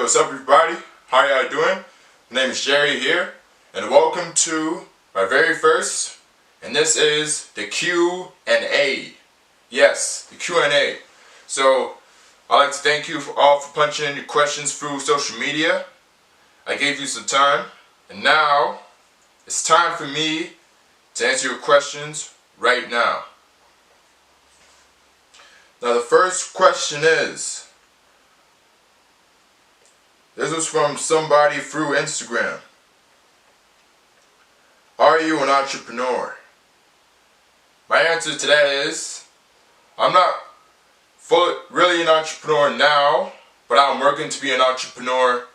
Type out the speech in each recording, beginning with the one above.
what's up everybody? How y'all doing? My name is Jerry here, and welcome to my very first, and this is the Q&A. Yes, the Q&A. So, I'd like to thank you all for punching in your questions through social media. I gave you some time, and now, it's time for me to answer your questions right now. Now the first question is, this was from somebody through Instagram. Are you an entrepreneur? My answer to that is, I'm not really an entrepreneur now, but I'm working to be an entrepreneur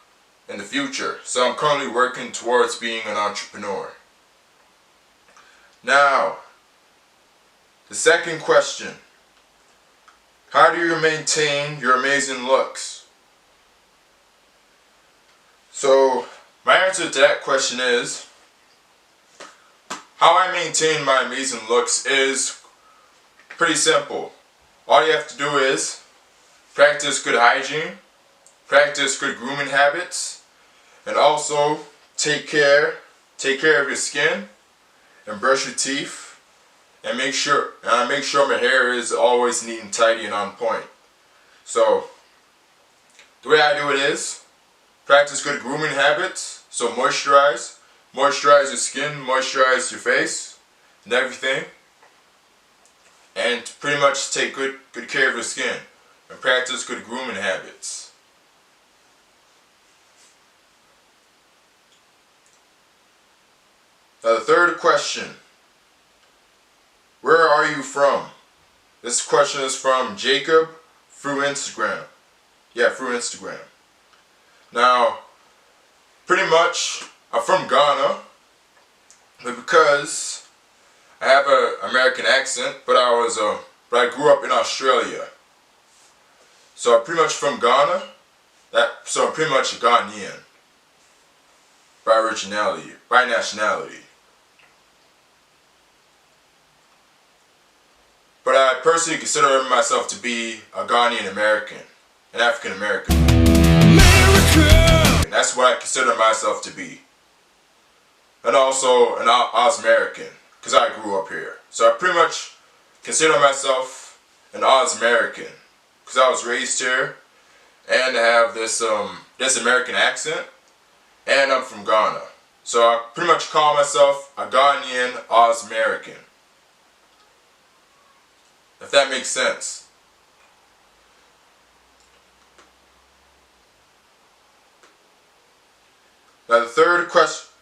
in the future. So I'm currently working towards being an entrepreneur. Now, the second question. How do you maintain your amazing looks? So, my answer to that question is, how I maintain my amazing looks is pretty simple. All you have to do is practice good hygiene, practice good grooming habits, and also take care of your skin, and brush your teeth, and make sure my hair is always neat and tidy and on point. So, the way I do it is, practice good grooming habits, so moisturize your skin, moisturize your face, and everything. And pretty much take good care of your skin, and practice good grooming habits. Now the third question, where are you from? This question is from Jacob through Instagram. Yeah, through Instagram. Now, pretty much, I'm from Ghana, but because I have an American accent, but I grew up in Australia. So I'm pretty much from Ghana, so I'm pretty much a Ghanaian by nationality. But I personally consider myself to be a Ghanaian American, an African American. That's what I consider myself to be. And also an Oz American, because I grew up here. So I pretty much consider myself an Oz American, because I was raised here, and I have this American accent, and I'm from Ghana. So I pretty much call myself a Ghanaian Oz American. If that makes sense.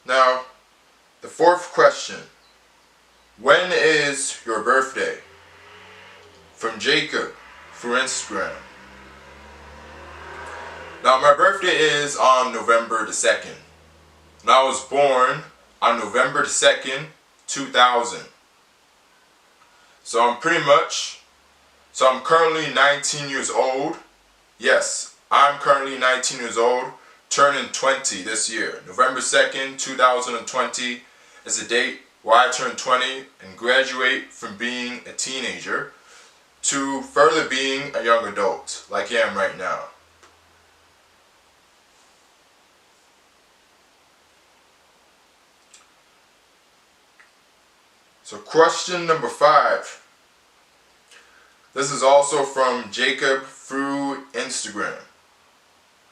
Now the fourth question. When is your birthday? From Jacob through Instagram. Now my birthday is on November the 2nd. And I was born on November the 2nd, 2000. So I'm currently 19 years old. Yes, I'm currently 19 years old, turning 20 this year. November 2nd, 2020 is the date where I turn 20 and graduate from being a teenager to further being a young adult, like I am right now. So question number 5. This is also from Jacob through Instagram.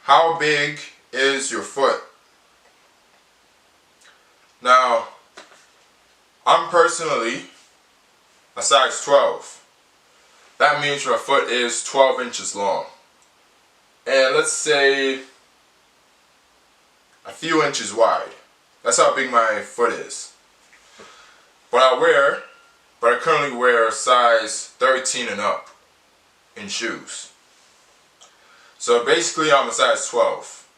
How big is your foot? Now, I'm personally a size 12. That means my foot is 12 inches long. And let's say a few inches wide. That's how big my foot is. But I currently wear a size 13 and up in shoes. So basically I'm a size 12.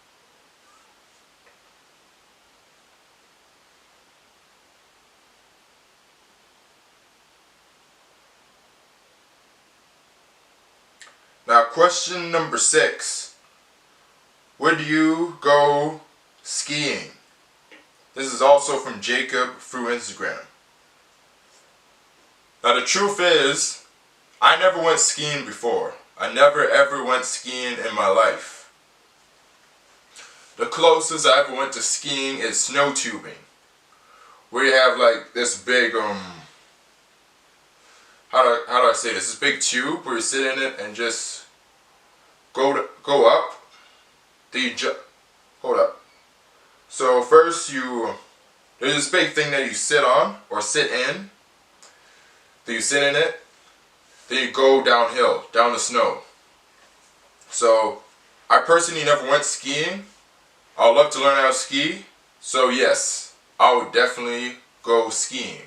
Now question number 6. Would you go skiing? This is also from Jacob through Instagram. Now the truth is, I never went skiing before. I never ever went skiing in my life. the closest I ever went to skiing is snow tubing, where you have like this big how do I say this big tube where you sit in it and just go up. Then you hold up. So first there's this big thing that you sit on or sit in. Then you sit in it. Then you go downhill, down the snow. So I personally never went skiing. I would love to learn how to ski. So yes, I would definitely go skiing.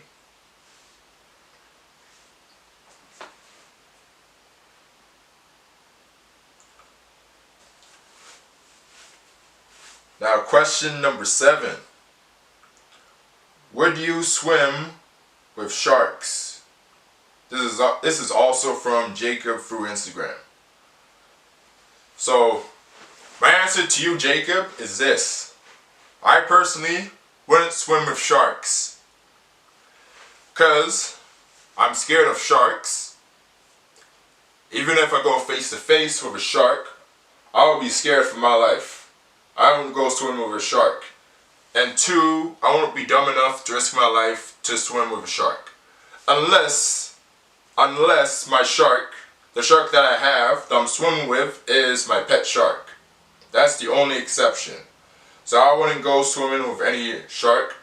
Now question number 7. Would you swim with sharks? This is also from Jacob through Instagram. So my answer to you, Jacob, is this. I personally wouldn't swim with sharks because I'm scared of sharks. Even if I go face to face with a shark, I will be scared for my life. I won't go swim with a shark. And 2, I won't be dumb enough to risk my life to swim with a shark. Unless my shark, the shark that I have, that I'm swimming with, is my pet shark. That's the only exception. So I wouldn't go swimming with any shark.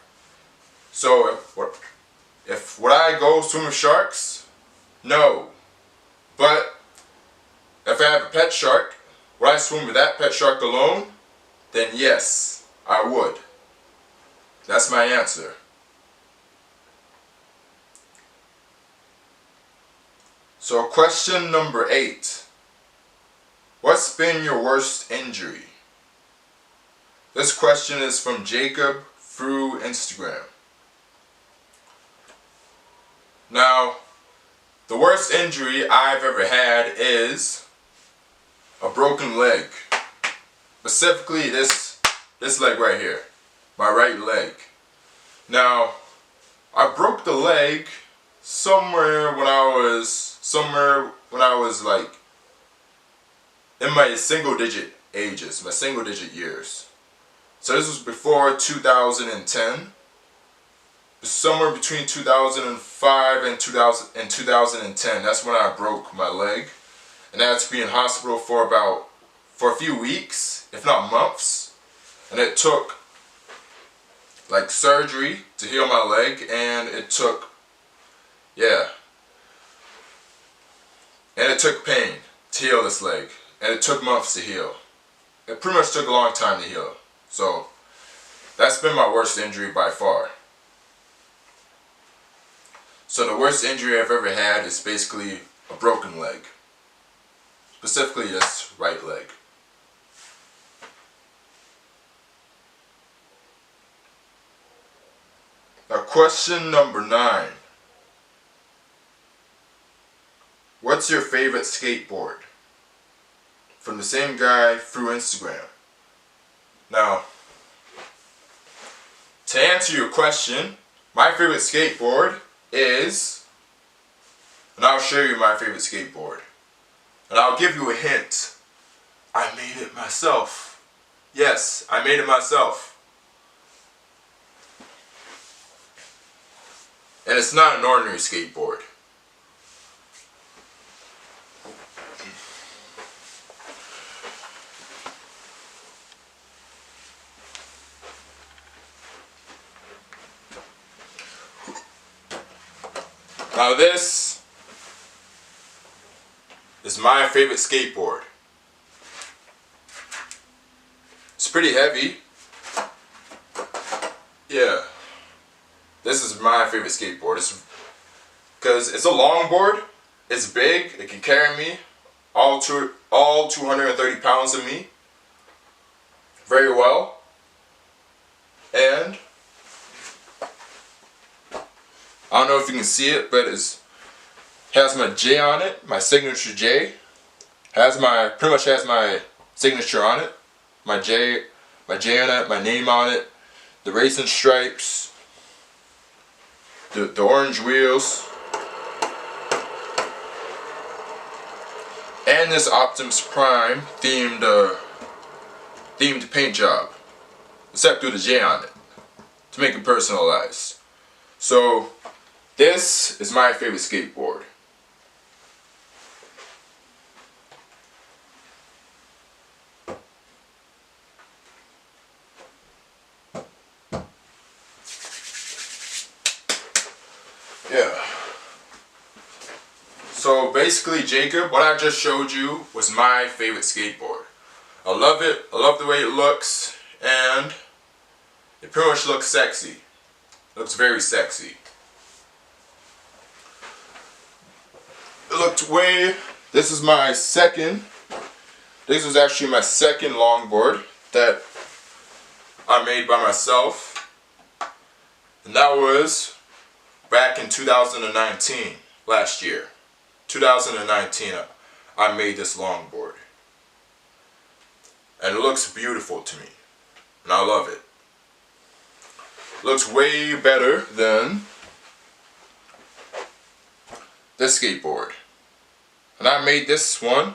So would I go swim with sharks? No. But if I have a pet shark, would I swim with that pet shark alone? Then yes, I would. That's my answer. So question number 8. What's been your worst injury? This question is from Jacob through Instagram. Now, the worst injury I've ever had is a broken leg. Specifically this leg right here, my right leg. Now, I broke the leg somewhere when I was like in my single digit ages, my single digit years. So this was before 2010. Somewhere between 2005 and 2010. That's when I broke my leg, and I had to be in hospital for a few weeks, if not months, and it took like surgery to heal my leg, and it took pain to heal this leg, and it took months to heal. It pretty much took a long time to heal. So that's been my worst injury by far. So the worst injury I've ever had is basically a broken leg. Specifically this right leg. Now question number 9. What's your favorite skateboard? From the same guy through Instagram. Now, to answer your question, my favorite skateboard is, and I'll show you my favorite skateboard. And I'll give you a hint. I made it myself. Yes, I made it myself. And it's not an ordinary skateboard. Now this is my favorite skateboard. It's pretty heavy. Yeah. This is my favorite skateboard. It's because it's a longboard. It's big. It can carry me, all 230 pounds of me, very well. And I don't know if you can see it, but it has my J on it, my signature J. Pretty much has my signature on it, my J on it, my name on it, the racing stripes, the orange wheels, and this Optimus Prime themed paint job. except with a J on it to make it personalized. So this is my favorite skateboard. Yeah. So basically, Jacob, what I just showed you was my favorite skateboard. I love it. I love the way it looks, and it pretty much looks sexy. It looks very sexy. It looked way. This is my second. This was actually my second longboard that I made by myself, and that was back in 2019, last year. 2019, I made this longboard. And it looks beautiful to me. And I love it. It looks way better than this skateboard. And I made this one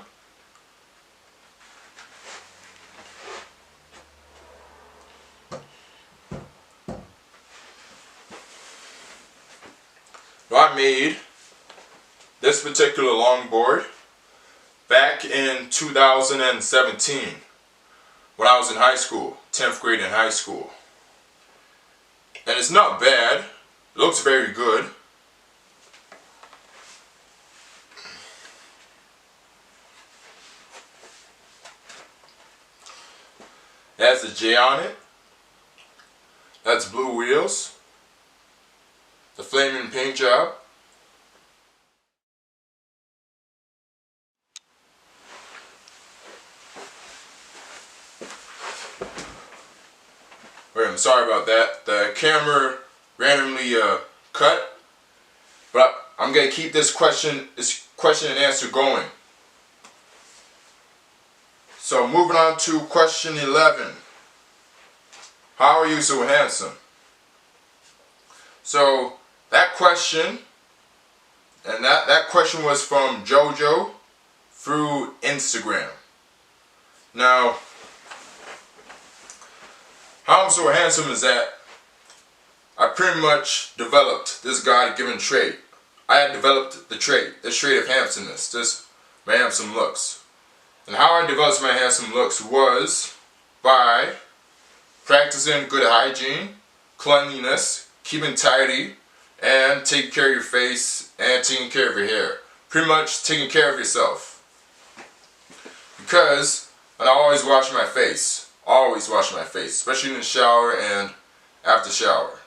I made this particular longboard back in 2017 when I was in high school, 10th grade in high school. And it's not bad. It looks very good. It has a J on it. That's blue wheels. The flaming paint job. Wait, I'm sorry about that. The camera randomly cut, but I'm gonna keep this question and answer going. So moving on to question 11. How are you so handsome? So that question, and that question was from JoJo through Instagram. Now, how I'm so handsome is that I pretty much developed this God-given trait. I had developed this trait of handsomeness, my handsome looks. And how I developed my handsome looks was by practicing good hygiene, cleanliness, keeping tidy, and taking care of your face and taking care of your hair. Pretty much taking care of yourself. Because I always wash my face. Always wash my face, especially in the shower and after shower.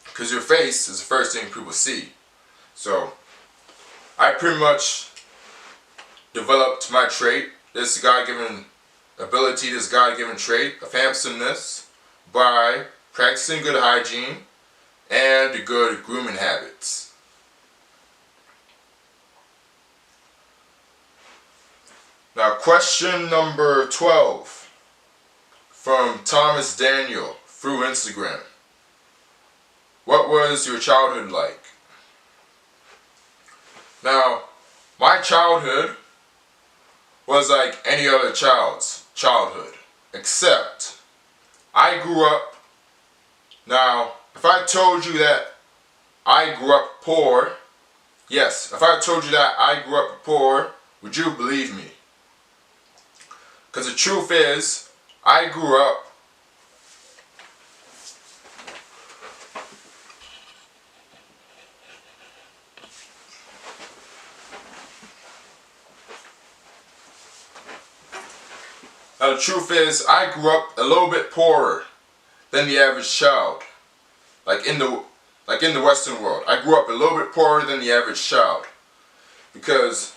Because your face is the first thing people see. So, I pretty much developed my trait, this God-given ability, this God-given trait of handsomeness by practicing good hygiene and good grooming habits. Now, question number 12. From Thomas Daniel through Instagram. What was your childhood like? Now, my childhood was like any other child's childhood, except I grew up. Now, if I told you that I grew up poor, yes, if I told you that I grew up poor, would you believe me? Because the truth is, I grew up Now the truth is, I grew up a little bit poorer than the average child. Like in the Western world, I grew up a little bit poorer than the average child, because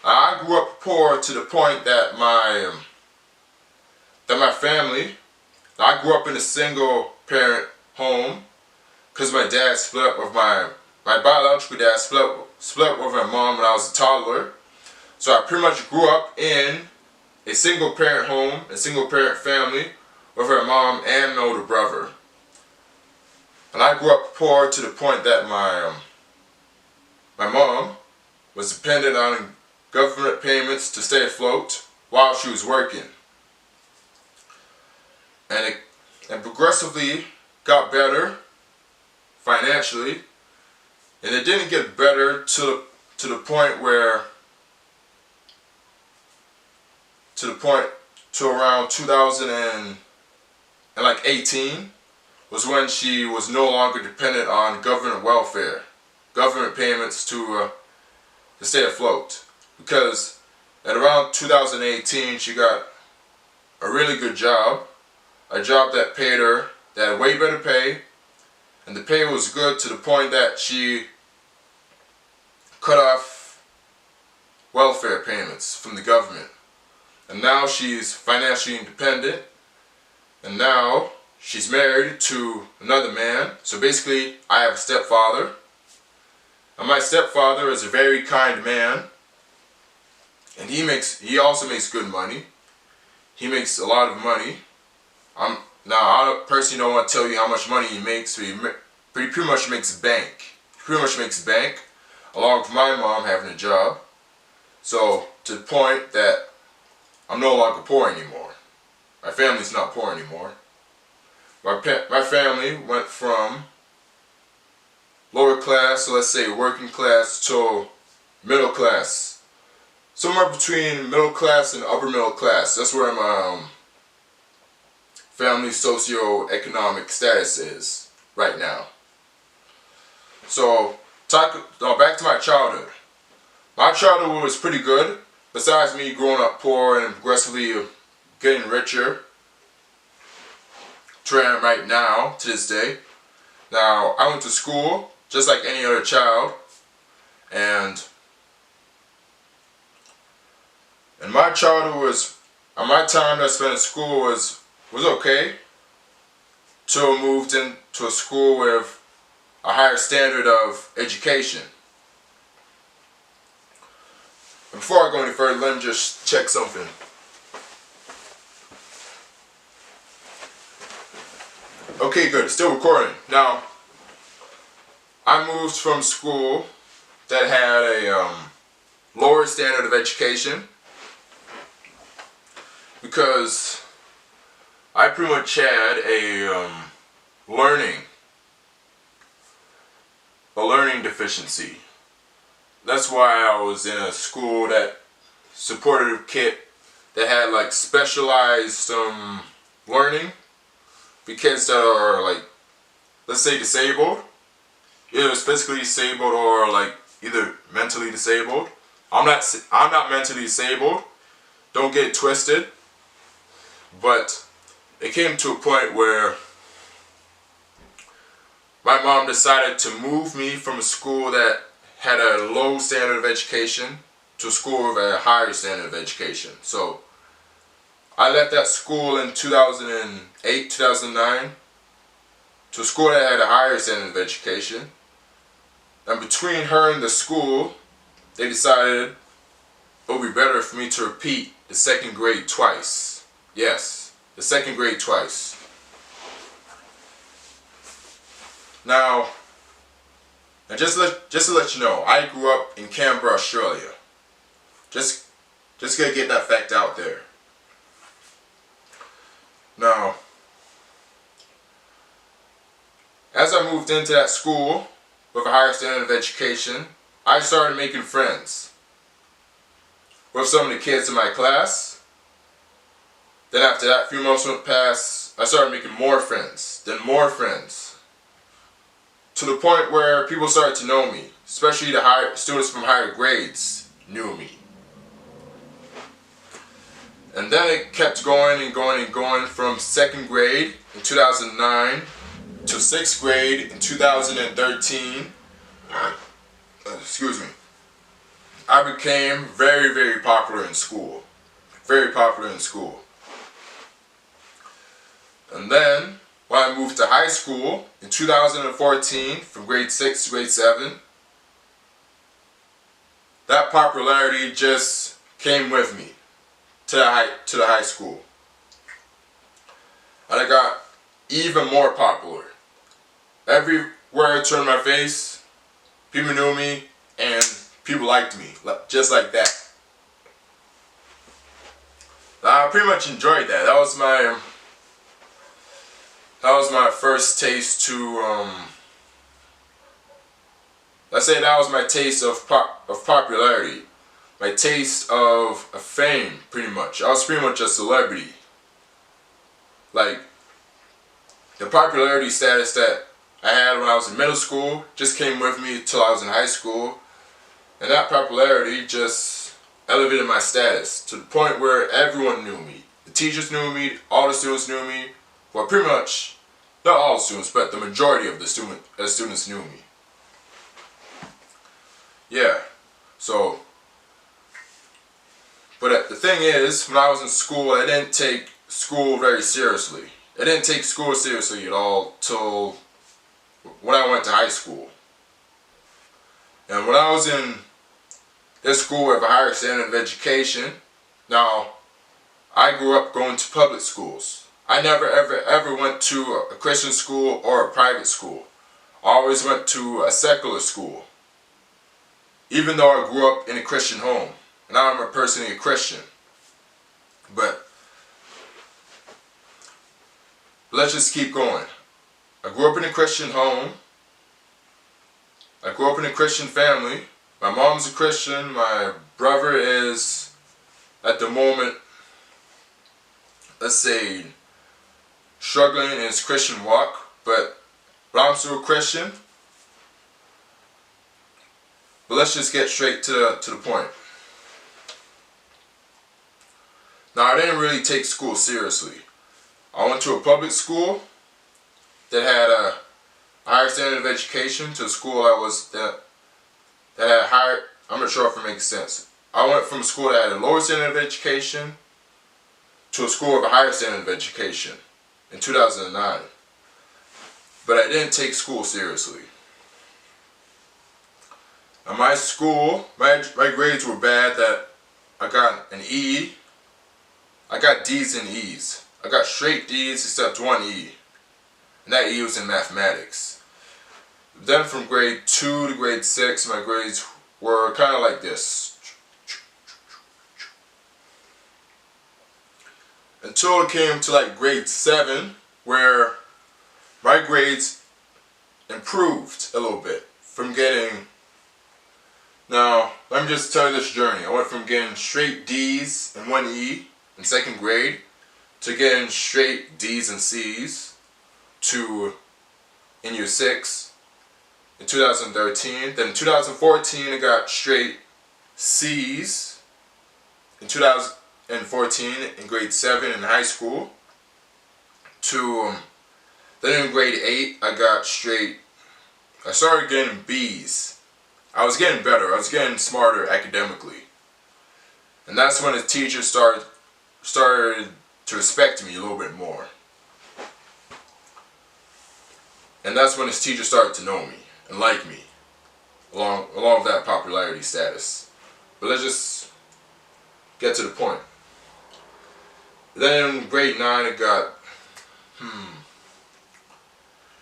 I grew up poor to the point that my family, I grew up in a single parent home because my dad split up with my biological dad split up with my mom when I was a toddler. So I pretty much grew up in a single parent home, a single parent family with her mom and an older brother. And I grew up poor to the point that my mom was dependent on government payments to stay afloat while she was working. And and progressively got better financially, and it didn't get better to the point where to around 2018 was when she was no longer dependent on government welfare, government payments to stay afloat. Because at around 2018 she got a really good job, a job that paid her, that had way better pay, and the pay was good to the point that she cut off welfare payments from the government. And now she's financially independent, and now she's married to another man. So basically, I have a stepfather, and my stepfather is a very kind man, and he also makes good money. He makes a lot of money. I personally don't want to tell you how much money he makes, but he pretty much makes bank. He pretty much makes bank, along with my mom having a job. So to the point that I'm no longer poor anymore. My family's not poor anymore. My family went from lower class, so let's say working class, to middle class. Somewhere between middle class and upper middle class. That's where my family socio-economic status is right now. So, back to my childhood. My childhood was pretty good. Besides me growing up poor and progressively getting richer to where I am right now, to this day. Now, I went to school just like any other child, and my childhood my time that I spent in school was okay, till I moved into a school with a higher standard of education. Before I go any further, let me just check something. Okay, good. Still recording. Now, I moved from school that had a lower standard of education because I pretty much had a learning deficiency. That's why I was in a school that supported a kid that had like specialized learning for kids that are like, let's say, disabled, either physically disabled or like either mentally disabled. I'm not mentally disabled. Don't get it twisted. But it came to a point where my mom decided to move me from a school that had a low standard of education to a school with a higher standard of education. So I left that school in 2008, 2009 to a school that had a higher standard of education. And between her and the school, they decided it would be better for me to repeat the second grade twice. Yes, the second grade twice. Now, just to let you know, I grew up in Canberra, Australia. Just gonna get that fact out there. Now, as I moved into that school with a higher standard of education, I started making friends with some of the kids in my class. Then after that, a few months went past, I started making more friends, then more friends. To the point where people started to know me, especially the students from higher grades knew me. And then it kept going and going and going from second grade in 2009 to sixth grade in 2013. Excuse me. I became very, very popular in school. Very popular in school. And then, when I moved to high school in 2014, from grade 6 to grade 7, that popularity just came with me to the high school. And I got even more popular. Everywhere I turned my face, people knew me and people liked me, just like that. I pretty much enjoyed that. That was my that was my first taste to, let's say that was my taste of popularity. My taste of fame, pretty much. I was pretty much a celebrity. Like, the popularity status that I had when I was in middle school just came with me till I was in high school. And that popularity just elevated my status to the point where everyone knew me. The teachers knew me, all the students knew me. Well, pretty much, not all students, but the majority of the students knew me. Yeah, so, but the thing is, when I was in school, I didn't take school very seriously. I didn't take school seriously at all till when I went to high school. And when I was in this school with a higher standard of education, now, I grew up going to public schools. I never ever went to a Christian school or a private school. I always went to a secular school. Even though I grew up in a Christian home. And I'm personally a Christian. But let's just keep going. I grew up in a Christian home. I grew up in a Christian family. My mom's a Christian. My brother is, at the moment, let's say, struggling in his Christian walk. But I'm still a Christian. But let's just get straight to the point. Now, I didn't really take school seriously. I went to a public school that had a higher standard of education to a school that had a higher, I'm not sure if it makes sense. I went from a school that had a lower standard of education to a school with a higher standard of education in 2009. But I didn't take school seriously. At my school, my grades were bad that I got an E. I got D's and E's. I got straight D's except one E. And that E was in mathematics. Then from grade 2 to grade 6, my grades were kind of like this. Until it came to like grade 7, where my grades improved a little bit from getting. Now, let me just tell you this journey. I went from getting straight D's and one E in 2nd grade to getting straight D's and C's to in year 6 in 2013. Then in 2014 I got straight C's in 2014 in grade 7 in high school to then in grade 8 I started getting B's. I was getting better. I was getting smarter academically. And that's when the teachers started to respect me a little bit more. And that's when his teachers started to know me and like me, along with that popularity status. But let's just get to the point. Then in grade 9 I got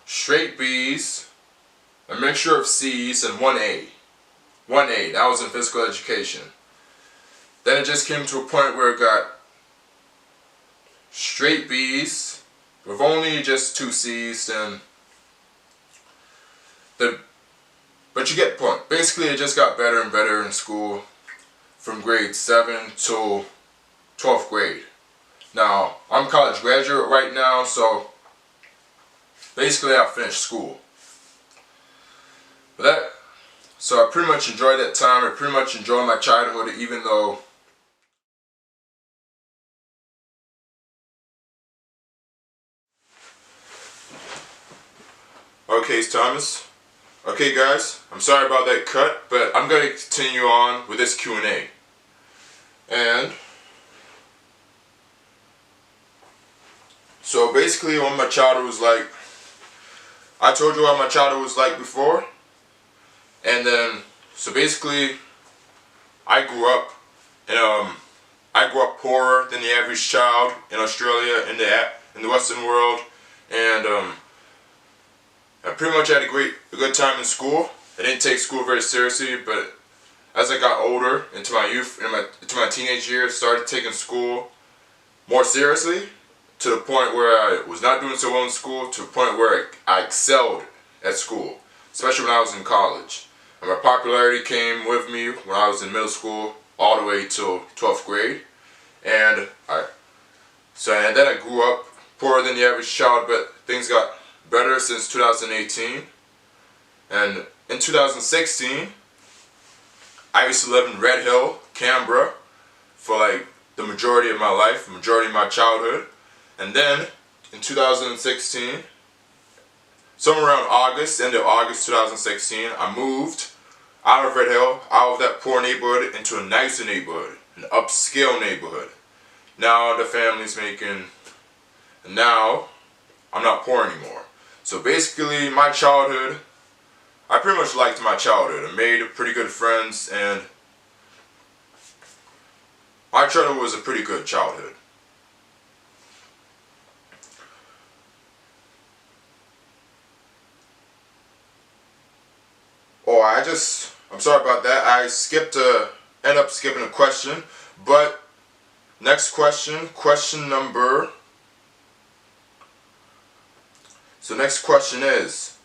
straight B's, a mixture of C's, and one A. One A, that was in physical education. Then it just came to a point where it got straight B's with only just 2 C's, but you get the point. Basically it just got better and better in school from grade 7 till 12th grade. Now, I'm a college graduate right now, so basically I finished school. So I pretty much enjoyed that time. I pretty much enjoyed my childhood, even though okay, Thomas. Okay, guys, I'm sorry about that cut, but I'm going to continue on with this Q&A. And so basically what my childhood was like, I told you what my childhood was like before. And then, so basically, I grew up poorer than the average child in Australia, in the Western world, and I pretty much had a good time in school. I didn't take school very seriously, but as I got older, into my youth, into my teenage years, started taking school more seriously, to the point where I was not doing so well in school, to the point where I excelled at school, especially when I was in college. And my popularity came with me when I was in middle school all the way till 12th grade. And then I grew up poorer than the average child, but things got better since 2018. And in 2016, I used to live in Red Hill, Canberra, for like the majority of my life, the majority of my childhood. And then in 2016, somewhere around August, end of August 2016, I moved out of Red Hill, out of that poor neighborhood, into a nicer neighborhood, an upscale neighborhood. Now the family's making, and now I'm not poor anymore. So basically my childhood, I pretty much liked my childhood. I made pretty good friends, and my childhood was a pretty good childhood. Oh, I'm sorry about that. I ended up skipping a question, but next question, next question is,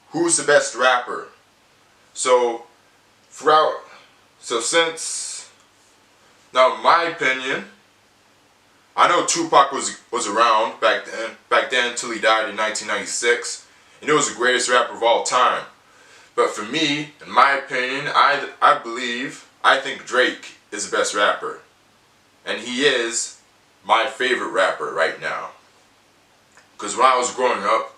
who's the best rapper? Now in my opinion, I know Tupac was around back then until he died in 1996, and he was the greatest rapper of all time. But for me, in my opinion, I think Drake is the best rapper. And he is my favorite rapper right now. Because when I was growing up,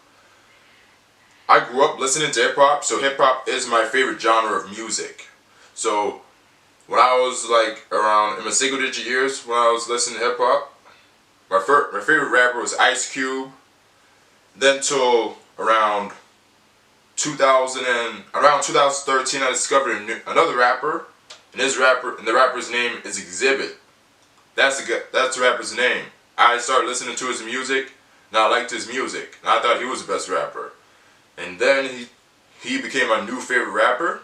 I grew up listening to hip hop, so hip hop is my favorite genre of music. So when I was like around in my single digit years, when I was listening to hip hop, my favorite rapper was Ice Cube. Then till around 2013, I discovered another rapper, and the rapper's name is Exhibit. That's the rapper's name. I started listening to his music, and I liked his music, and I thought he was the best rapper. And then he became my new favorite rapper.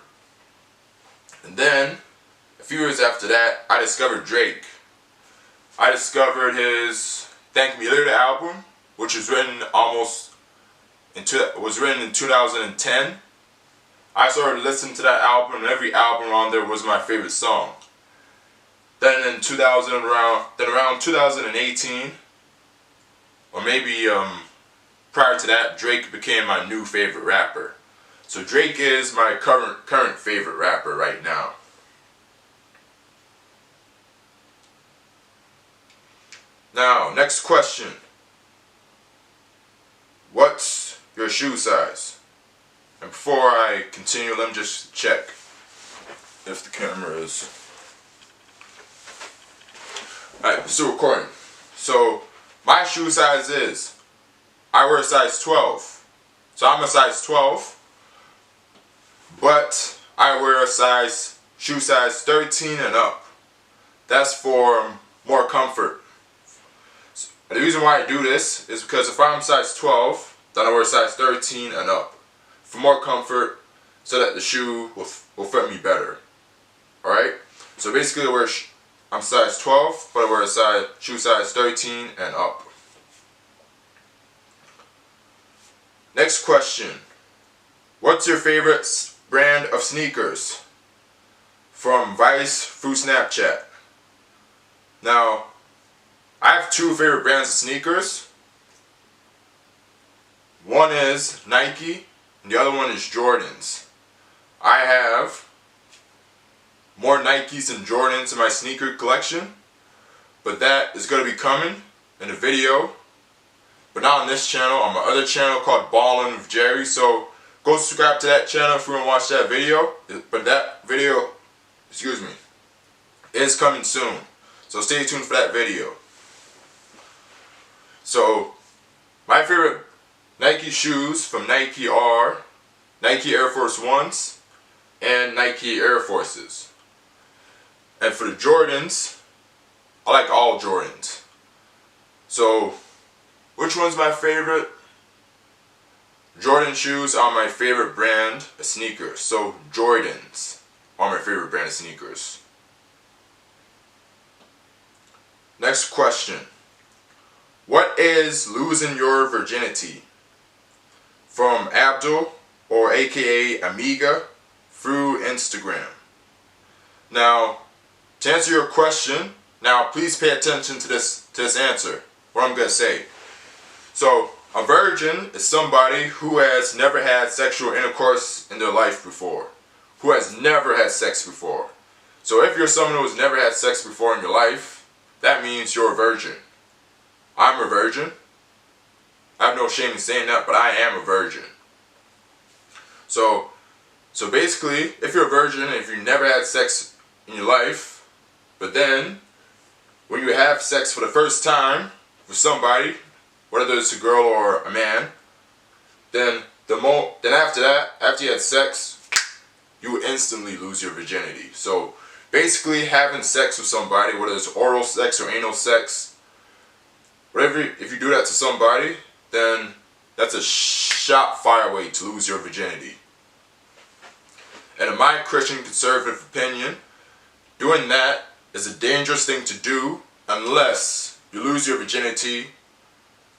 And then a few years after that, I discovered Drake. I discovered his Thank Me Later album, which was written in 2010. I started listening to that album, and every album on there was my favorite song. Then around 2018, or maybe prior to that, Drake became my new favorite rapper. So Drake is my current favorite rapper right now. Now, next question. What's your shoe size? And before I continue, let me just check if the camera is... Alright, still recording. So, my shoe size is, I wear a size 12. So I'm a size 12, but I wear a shoe size 13 and up. That's for more comfort. The reason why I do this is because if I'm size 12, then I wear a size 13 and up for more comfort, so that the shoe will fit me better. Alright? So basically I'm size 12, but I wear a shoe size 13 and up. Next question. What's your favorite brand of sneakers? From Vice through Snapchat. Now, I have two favorite brands of sneakers. One is Nike, and the other one is Jordans. I have more Nikes and Jordans in my sneaker collection, but that is going to be coming in a video, but not on this channel, on my other channel called Ballin' with Jerry. So go subscribe to that channel if you want to watch that video. But that video, is coming soon. So stay tuned for that video. So my favorite Nike shoes from Nike are Nike Air Force Ones and Nike Air Forces. And for the Jordans, I like all Jordans. So, which one's my favorite? Jordan shoes are my favorite brand of sneakers. So, Jordans are my favorite brand of sneakers. Next question. What is losing your virginity? From Abdul, or aka Amiga, through Instagram. Now, to answer your question, now please pay attention to this answer, what I'm going to say. So, a virgin is somebody who has never had sexual intercourse in their life before. Who has never had sex before. So if you're someone who has never had sex before in your life, that means you're a virgin. I'm a virgin. I have no shame in saying that, but I am a virgin. So basically, if you're a virgin, if you never had sex in your life, but then when you have sex for the first time with somebody, whether it's a girl or a man, then after that, after you had sex, you would instantly lose your virginity. So basically, having sex with somebody, whether it's oral sex or anal sex, if you do that to somebody, then that's a shot-fire way to lose your virginity. And in my Christian conservative opinion, doing that is a dangerous thing to do unless you lose your virginity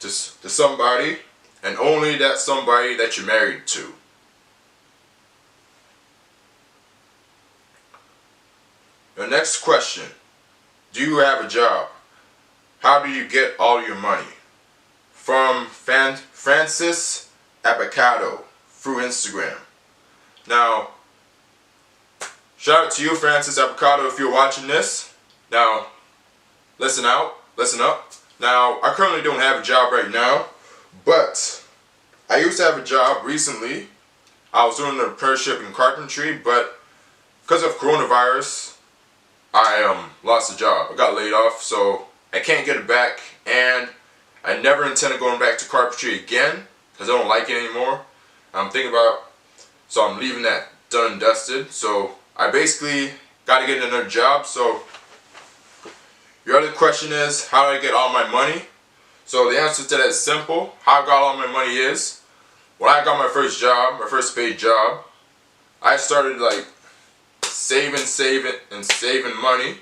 to somebody, and only that somebody that you're married to. The next question: do you have a job? How do you get all your money? From Francis Abacado through Instagram. Now, shout out to you, Francis Abacado, if you're watching this. Now, listen up. Now, I currently don't have a job right now, but I used to have a job recently. I was doing an apprenticeship in carpentry, but because of coronavirus, I lost the job. I got laid off, so I can't get it back, and I never intend on going back to carpentry again because I don't like it anymore. So I'm leaving that done and dusted. So I basically got to get another job. So your other question is, how do I get all my money? So the answer to that is simple. How I got all my money is, when I got my first job, my first paid job, I started like saving money,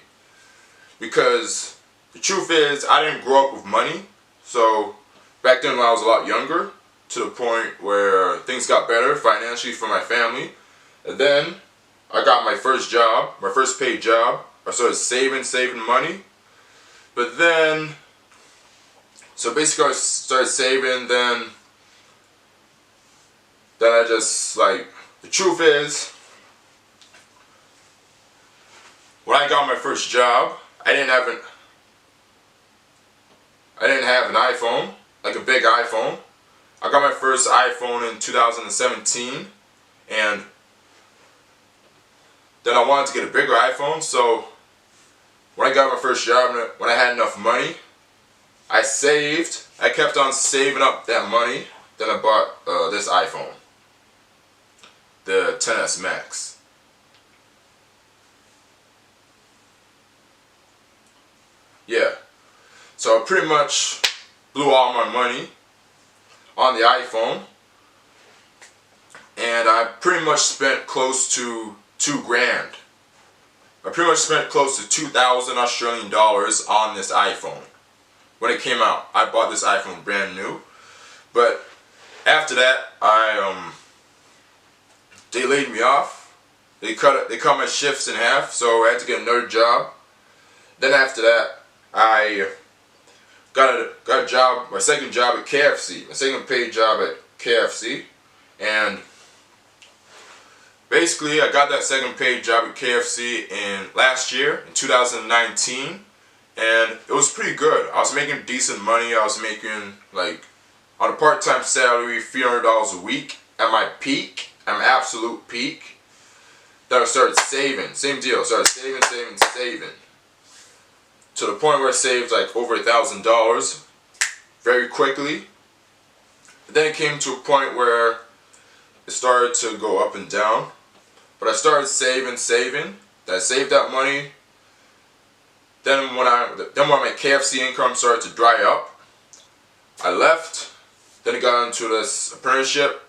because the truth is I didn't grow up with money. So back then when I was a lot younger, to the point where things got better financially for my family, and then I got my first job, my first paid job. I started saving money, but then so basically I started saving, then I just like, the truth is, when I got my first job, I didn't have an iPhone, like a big iPhone. I got my first iPhone in 2017, and then I wanted to get a bigger iPhone. So when I got my first job, when I had enough money, I saved. I kept on saving up that money. Then I bought this iPhone, the XS Max. Yeah, so I pretty much blew all my money on the iPhone, and I pretty much spent close to $2,000. I pretty much spent close to 2,000 Australian dollars on this iPhone. When it came out, I bought this iPhone brand new, but after that, they laid me off. They cut my shifts in half, so I had to get another job. Then after that, I got a job, my second job at KFC, my second paid job at KFC, and basically I got that second paid job at KFC in last year, in 2019, and it was pretty good. I was making decent money. I was making, like, on a part-time salary, $300 a week at my peak, at my absolute peak. Then I started saving, same deal, started saving. To the point where I saved like over $1,000 very quickly. But then it came to a point where it started to go up and down. But I started saving. Then I saved that money. Then when my KFC income started to dry up, I left. Then I got into this apprenticeship.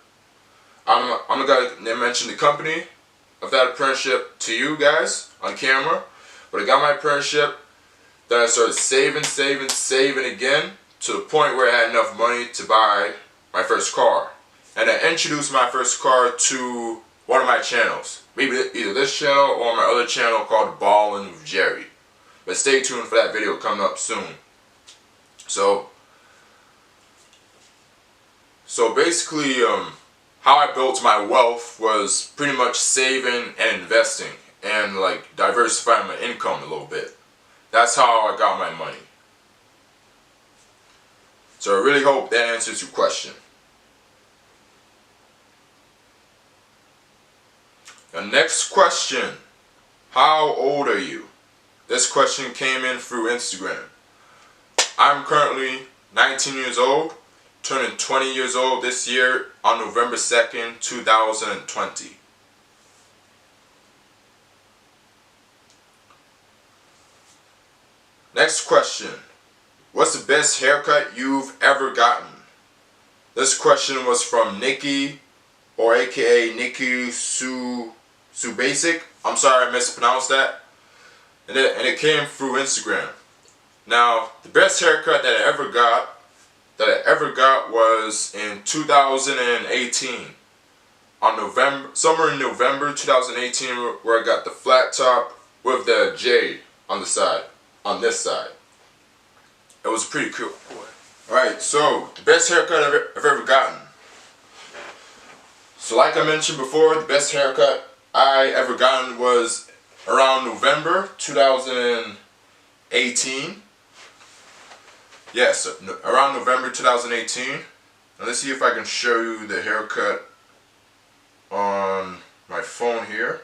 I'm gonna mention the company of that apprenticeship to you guys on camera. But I got my apprenticeship. Then I started saving again to the point where I had enough money to buy my first car. And I introduced my first car to one of my channels. Maybe either this channel or my other channel called Ballin' with Jerry. But stay tuned for that video coming up soon. So basically, how I built my wealth was pretty much saving and investing and like diversifying my income a little bit. That's how I got my money. So I really hope that answers your question. The next question, how old are you? This question came in through Instagram. I'm currently 19 years old, turning 20 years old this year on November 2nd, 2020. Next question, what's the best haircut you've ever gotten? This question was from Nikki, or aka Nikki Sue Basic. I'm sorry I mispronounced that. And it came through Instagram. Now, the best haircut that I ever got was in 2018. Somewhere in November 2018, where I got the flat top with the J on the side, on this side. It was pretty cool. Alright, so the best haircut I've ever gotten. So like I mentioned before, the best haircut I ever gotten was around November 2018. Yes, around November 2018. Now let's see if I can show you the haircut on my phone here.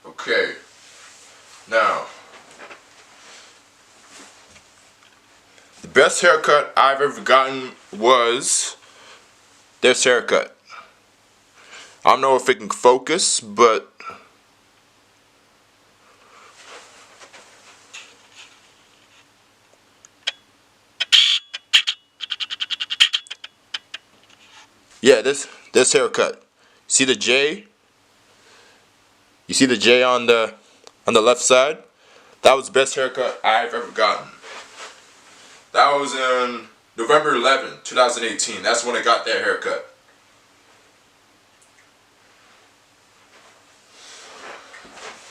Okay, now, the best haircut I've ever gotten was this haircut. I don't know if it can focus, but yeah, this haircut. See the J? You see the J on the left side? That was the best haircut I've ever gotten. That was in November 11, 2018. That's when I got that haircut.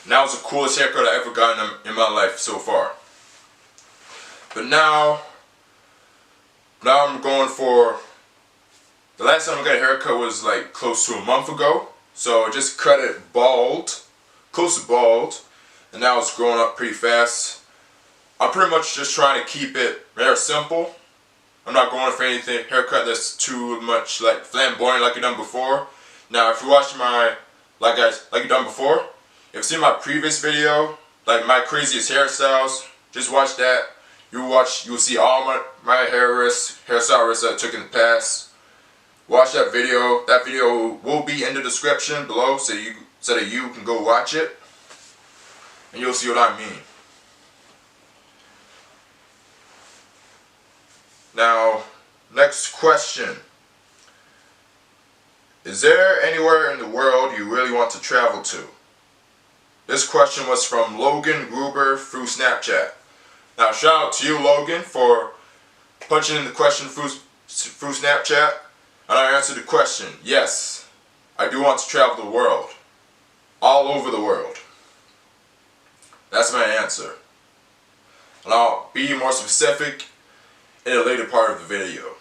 And that was the coolest haircut I ever gotten in my life so far. But now I'm going for, the last time I got a haircut was like close to a month ago. So I just cut it bald, close to bald, and now it's growing up pretty fast. I'm pretty much just trying to keep it very simple. I'm not going for anything haircut that's too much like flamboyant like I've done before. Now if you watch my, like you done before, if you've seen my previous video, like my craziest hairstyles, just watch that. You'll see all my hairstyle that I took in the past. Watch that video. That video will be in the description below so that you can go watch it. And you'll see what I mean. Now, next question. Is there anywhere in the world you really want to travel to? This question was from Logan Gruber through Snapchat. Now, shout out to you, Logan, for punching in the question through Snapchat. And I answered the question, yes, I do want to travel the world. All over the world. That's my answer. And I'll be more specific in a later part of the video.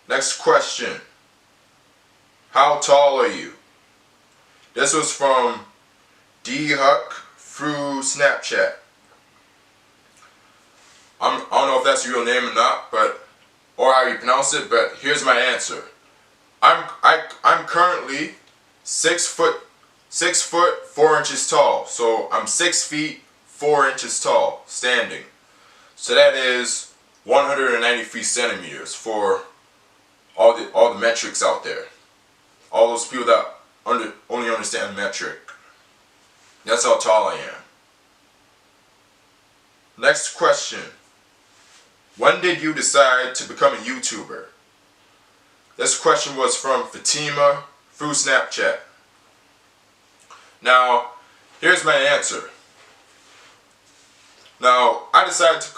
Next question. How tall are you? This was from D Huck through Snapchat. I don't know if that's your real name or not, or how you pronounce it, but here's my answer. I'm currently 6 foot 4 inches tall. So I'm 6 feet 4 inches tall, standing. So that is 193 centimeters for all the metrics out there. All those people that only understand metric. That's how tall I am. Next question. when did you decide to become a YouTuber? This question was from Fatima through Snapchat. Now, here's my answer. Now, I decided to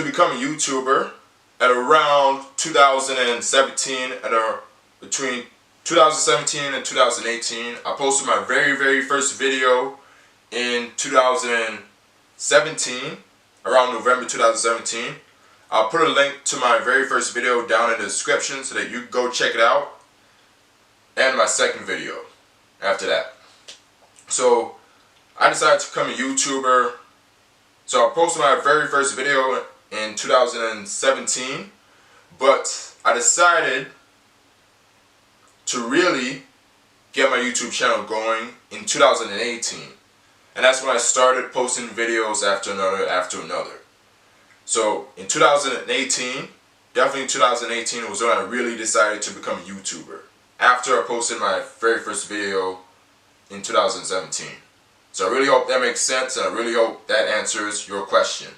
become a YouTuber at around 2017, between 2017 and 2018. I posted my very first video in 2017, around November 2017. I'll put a link to my very first video down in the description so that you can go check it out. And my second video after that. So I decided to become a YouTuber. So I posted my very first video in 2017, but I decided to really get my YouTube channel going in 2018. And that's when I started posting videos after another. So in 2018, definitely 2018 was when I really decided to become a YouTuber. After I posted my very first video in 2017. So I really hope that makes sense, and I really hope that answers your question.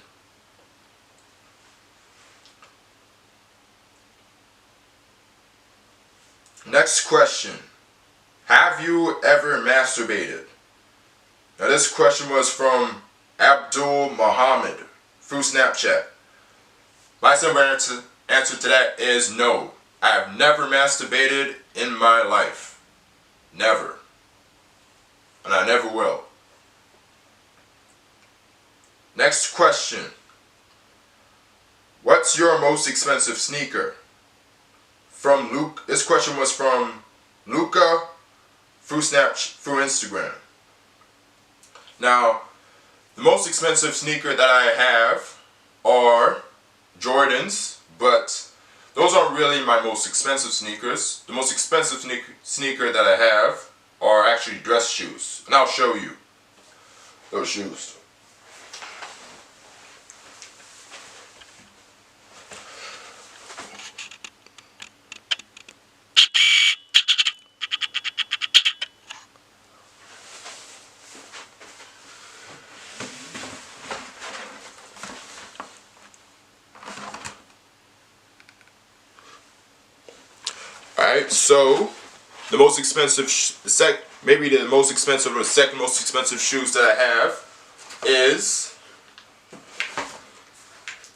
Next question. Have you ever masturbated? Now this question was from Abdul Muhammad through Snapchat. My simple answer to that is no. I have never masturbated in my life. Never. And I never will. Next question. What's your most expensive sneaker? From Luke. This question was from Luca through Instagram. Now, the most expensive sneaker that I have are Jordans, but those aren't really my most expensive sneakers. The most expensive sneaker that I have are actually dress shoes. And I'll show you those shoes. Alright, so the most expensive, maybe the most expensive or second most expensive shoes that I have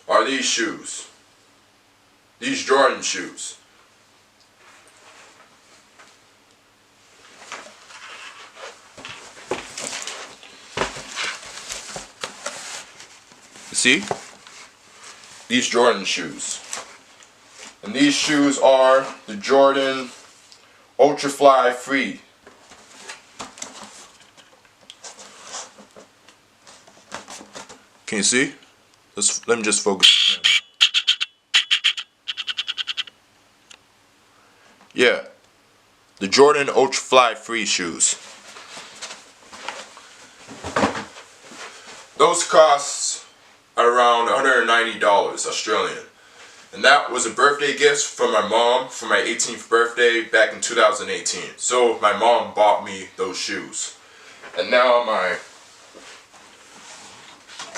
are these shoes. These Jordan shoes. You see? These Jordan shoes. And these shoes are the Jordan Ultrafly Free. Can you see? Let me just focus. Yeah. The Jordan Ultrafly Free shoes. Those cost around $190 Australian. And that was a birthday gift from my mom for my 18th birthday back in 2018. So my mom bought me those shoes. And now my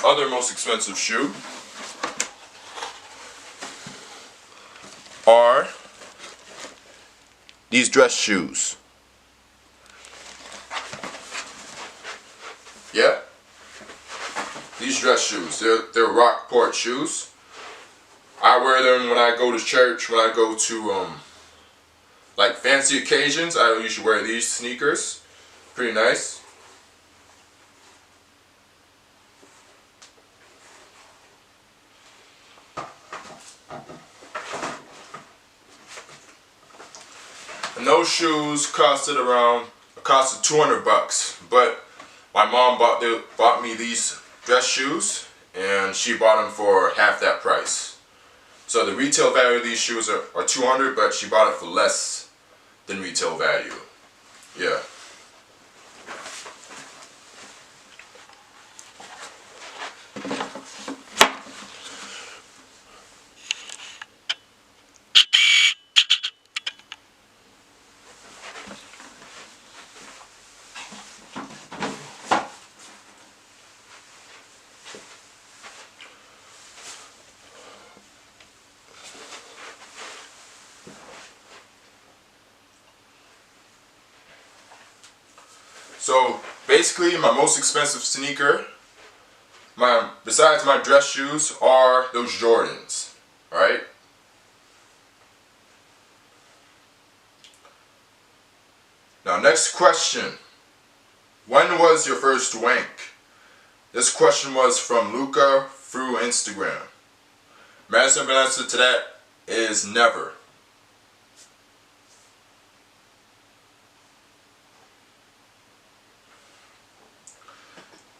other most expensive shoe are these dress shoes. Yeah. These dress shoes. They're Rockport shoes. I wear them when I go to church, when I go to like fancy occasions. I usually wear these sneakers. Pretty nice. And those shoes costed $200, but my mom bought me these dress shoes, and she bought them for half that price. So the retail value of these shoes are $200, but she bought it for less than retail value. Yeah. So basically my most expensive sneaker, besides my dress shoes, are those Jordans. Alright? Now next question. When was your first wank? This question was from Luca through Instagram. My simple answer to that is never.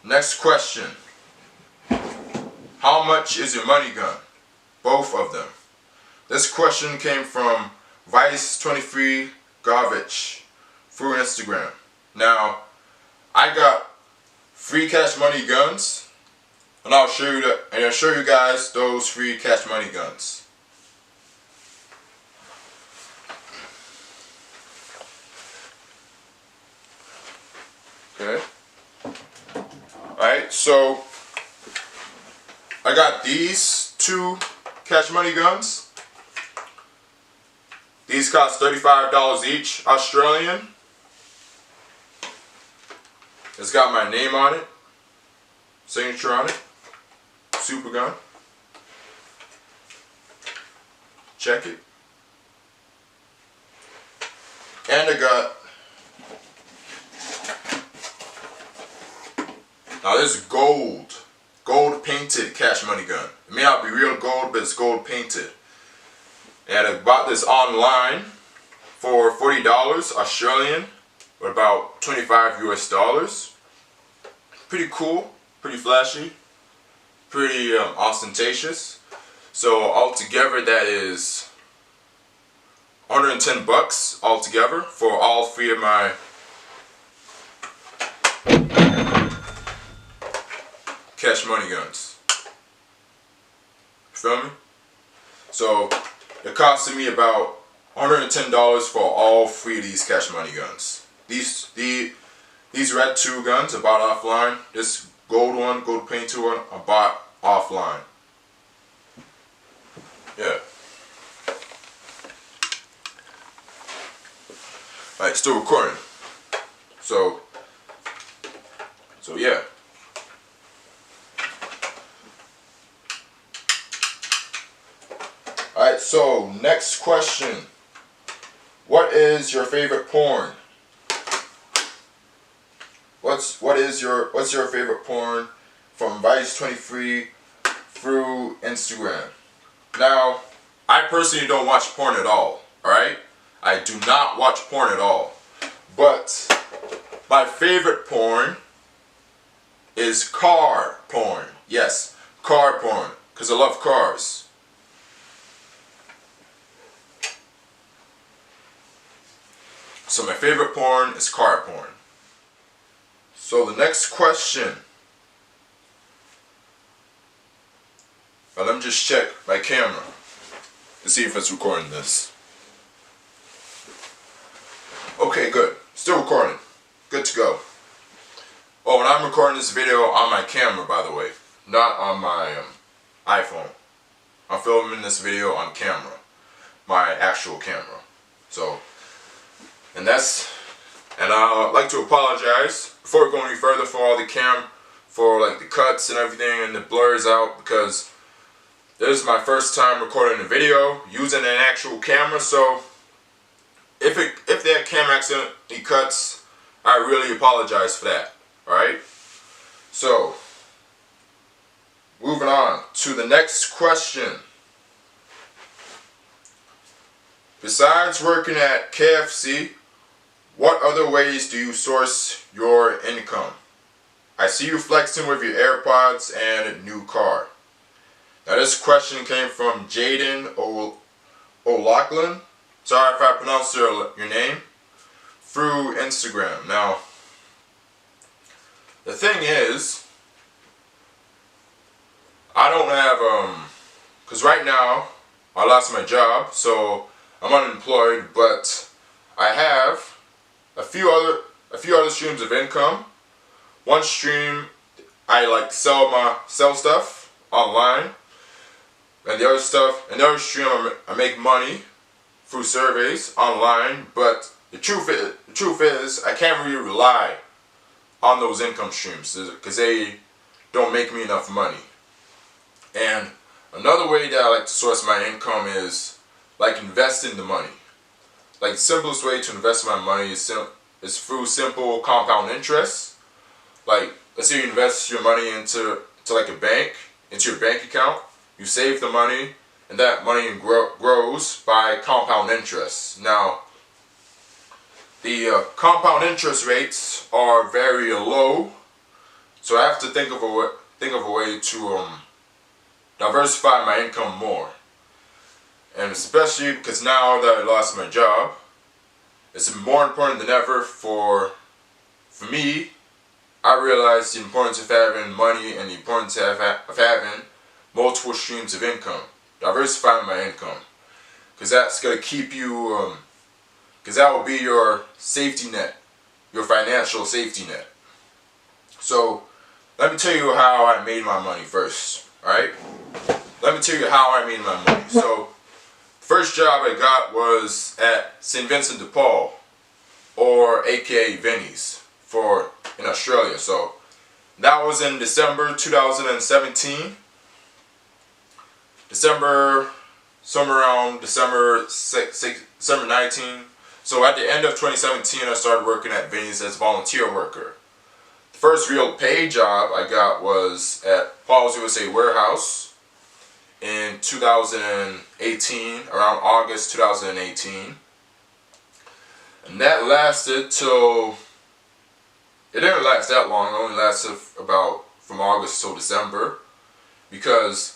Next question. How much is your money gun? Both of them. This question came from Vice23 Garbage through Instagram. Now, I got free cash money guns, and I'll show you guys those free cash money guns. Okay. Alright, so I got these two cash money guns. These cost $35 each, Australian. It's got my name on it, signature on it, super gun. Check it. And I got, now this is gold painted cash money gun. It may not be real gold, but it's gold painted. And I bought this online for $40 Australian, or about 25 US dollars. Pretty cool, pretty flashy, pretty ostentatious. So altogether that is 110 bucks altogether for all three of my cash money guns. Feel me? So it costed me about $110 for all three of these cash money guns. These red two guns I bought offline. This gold one, gold painted one, I bought offline. Yeah. Alright, still recording. So yeah. Alright, so next question. What is your favorite porn? What's your favorite porn from Vice23 through Instagram? Now, I personally don't watch porn at all, alright? I do not watch porn at all. But my favorite porn is car porn. Yes, car porn, because I love cars. So my favorite porn is car porn. So the next question. Let me just check my camera to see if it's recording this. Okay, good. Still recording. Good to go. Oh, and I'm recording this video on my camera, by the way, not on my iPhone. I'm filming this video on camera, my actual camera. So, and I'd like to apologize before we go any further for all for like the cuts and everything and the blurs out, because this is my first time recording a video using an actual camera. So if that camera accidentally cuts, I really apologize for that. Alright? So, moving on to the next question. Besides working at KFC, what other ways do you source your income? I see you flexing with your AirPods and a new car. Now this question came from Jaden O'Loughlin. Sorry if I pronounced your name. Through Instagram. Now, the thing is, I don't have, because right now, I lost my job, so I'm unemployed, but I have a few other streams of income. One stream, I like sell stuff online, and the other stream I make money through surveys online. But the truth is I can't really rely on those income streams because they don't make me enough money. And another way that I like to source my income is like investing the money. Like the simplest way to invest my money is through simple compound interest. Like let's say you invest your money into like a bank, into your bank account. You save the money, and that money grows by compound interest. Now, the compound interest rates are very low, so I have to think of a way to diversify my income more. And especially because now that I lost my job, it's more important than ever for me. I realize the importance of having money and the importance of having multiple streams of income, diversifying my income, because that's going to keep you, because that will be your safety net, your financial safety net. So let me tell you how I made my money first, alright? Let me tell you how I made my money. So first job I got was at St. Vincent de Paul, or aka Vinnie's, in Australia. So that was in December 2017. Somewhere around December 19. So at the end of 2017, I started working at Vinnie's as a volunteer worker. The first real paid job I got was at Paul's USA Warehouse in 2018, around August 2018. And that lasted till, it didn't last that long, it only lasted about from August till December, because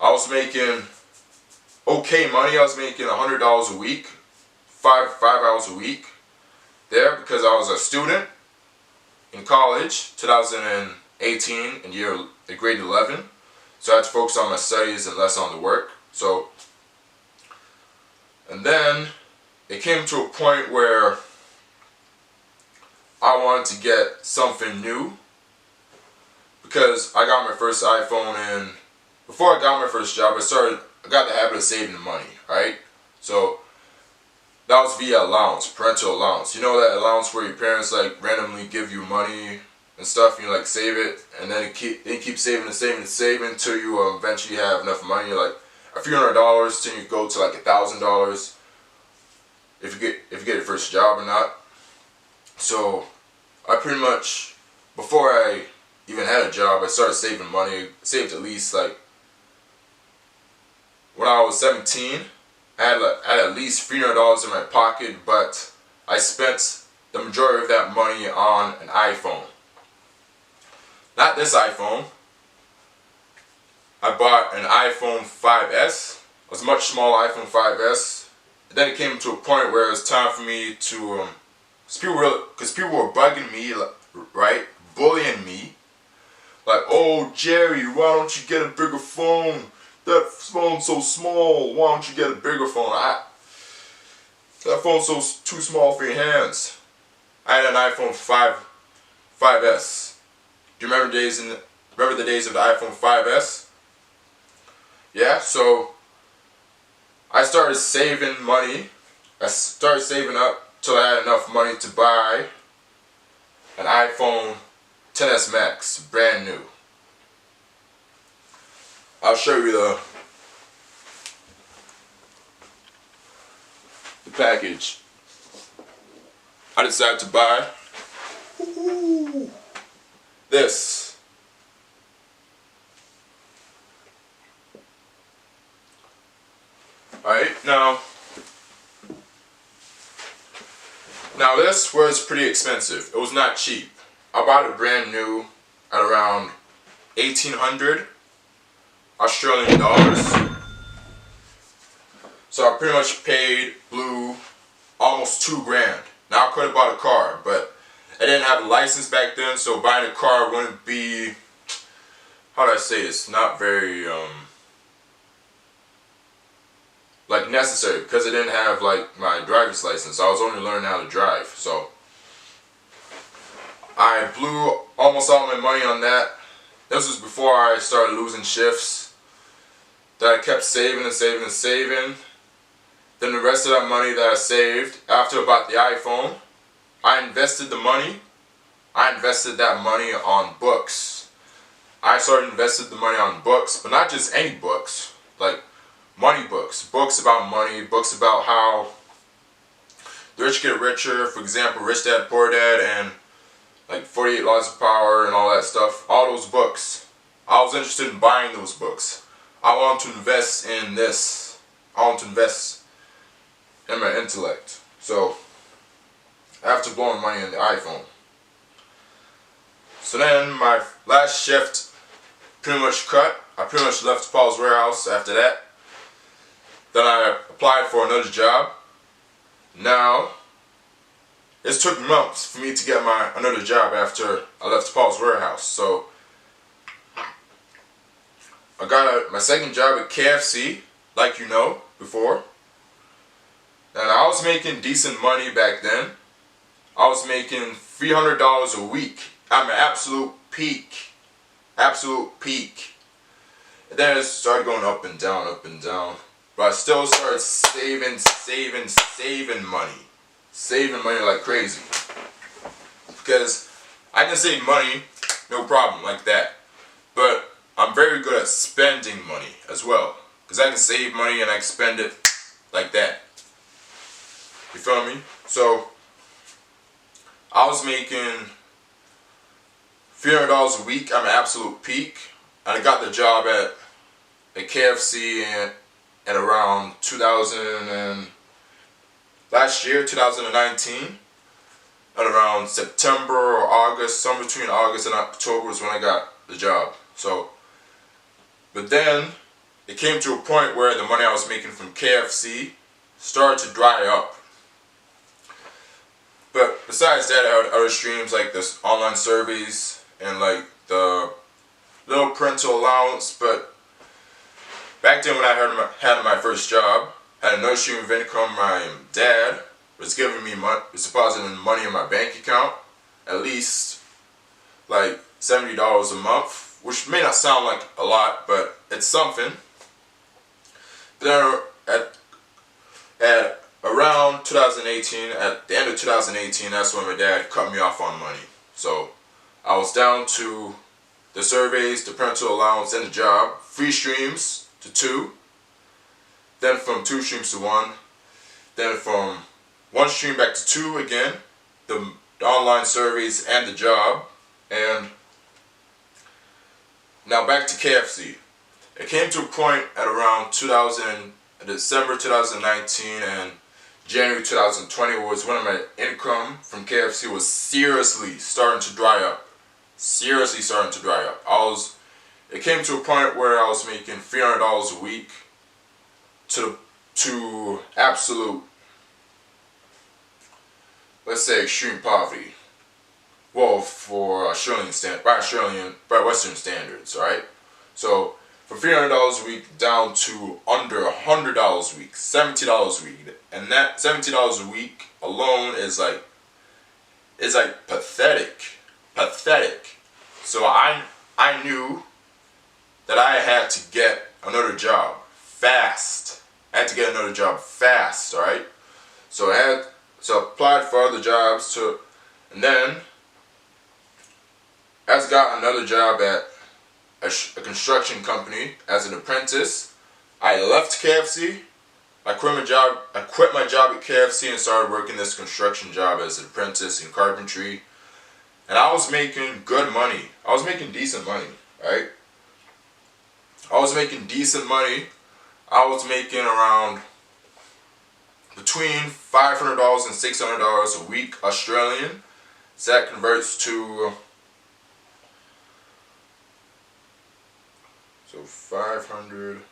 I was making okay money. I was making $100 a week, five hours a week there, because I was a student in college, 2018, in grade 11. So I had to focus on my studies and less on the work. So, and then it came to a point where I wanted to get something new, because I got my first iPhone, and before I got my first job, I got the habit of saving the money, right? So that was via allowance, parental allowance. You know that allowance where your parents like randomly give you money and stuff, and you like save it, and then they keep saving until you eventually have enough money, like a few $100s, till you go to like $1,000 if you get your first job or not. So I pretty much, before I even had a job, I started saving money. Saved at least, like, when I was 17, I had at least $300 in my pocket, but I spent the majority of that money on an iPhone. Not this iPhone. I bought an iPhone 5S. It was a much smaller iPhone 5S. And then it came to a point where it was time for me to, because people were bugging me, right, bullying me, like, oh Jerry, why don't you get a bigger phone? That phone's so small. Why don't you get a bigger phone? That phone's too small for your hands. I had an iPhone 5S. Do you remember the days of the iPhone 5S? Yeah. So I started saving money. I started saving up till I had enough money to buy an iPhone XS Max, brand new. I'll show you the package. I decided to buy this. Alright, now this was pretty expensive. It was not cheap. I bought it brand new at around 1,800 Australian dollars. So I pretty much blew almost $2,000. Now I could have bought a car, but I didn't have a license back then, so buying a car wouldn't be, how do I say this, not very like necessary, because I didn't have like my driver's license. I was only learning how to drive. So I blew almost all my money on that. This was before I started losing shifts. That I kept saving and saving and saving. Then the rest of that money that I saved, after I bought the iPhone, I invested the money. I invested that money on books. I started investing the money on books, but not just any books, like money books. Books about money, books about how the rich get richer. For example, Rich Dad, Poor Dad, and like 48 Laws of Power and all that stuff. All those books. I was interested in buying those books. I want to invest in this. I want to invest in my intellect. So, after blowing money in the iPhone. So then, my last shift pretty much cut. I pretty much left Paul's warehouse after that. Then I applied for another job. Now, it took months for me to get another job after I left Paul's warehouse. So, I got my second job at KFC, like you know, before. And I was making decent money back then. I was making $300 a week at my absolute peak. Absolute peak. And then it started going up and down, up and down. But I still started saving money. Saving money like crazy. Because I can save money, no problem, like that. But I'm very good at spending money as well. Because I can save money and I can spend it like that. You feel me? So, I was making $300 a week at my absolute peak. And I got the job at KFC at around 2019. At around September or August, somewhere between August and October is when I got the job. So, but then it came to a point where the money I was making from KFC started to dry up. But besides that, I had other streams like this online surveys and like the little parental allowance. But back then when I had my first job, I had another stream of income. My dad was giving me money, was depositing money in my bank account, at least like $70 a month, which may not sound like a lot, but it's something. Then at around 2018, at the end of 2018, that's when my dad cut me off on money. So I was down to the surveys, the parental allowance, and the job. 3 streams to 2. Then from 2 streams to 1. Then from 1 stream back to 2 again. The online surveys and the job. And now back to KFC. It came to a point at around December 2019 and January 2020 was when my income from KFC was seriously starting to dry up. Seriously starting to dry up. It came to a point where I was making $300 a week to absolute, let's say, extreme poverty. Well, for by Western standards, right? So from $300 a week down to under $100 a week, $70 a week, and that $70 a week alone is like pathetic. So I knew that I had to get another job fast. I had to get another job fast, alright? So I applied for other jobs and then I got another job at a construction company as an apprentice. I left KFC. I quit my job at KFC and started working this construction job as an apprentice in carpentry. And I was making good money. I was making decent money, right? I was making decent money. I was making around between $500 and $600 a week Australian. So that converts to 500.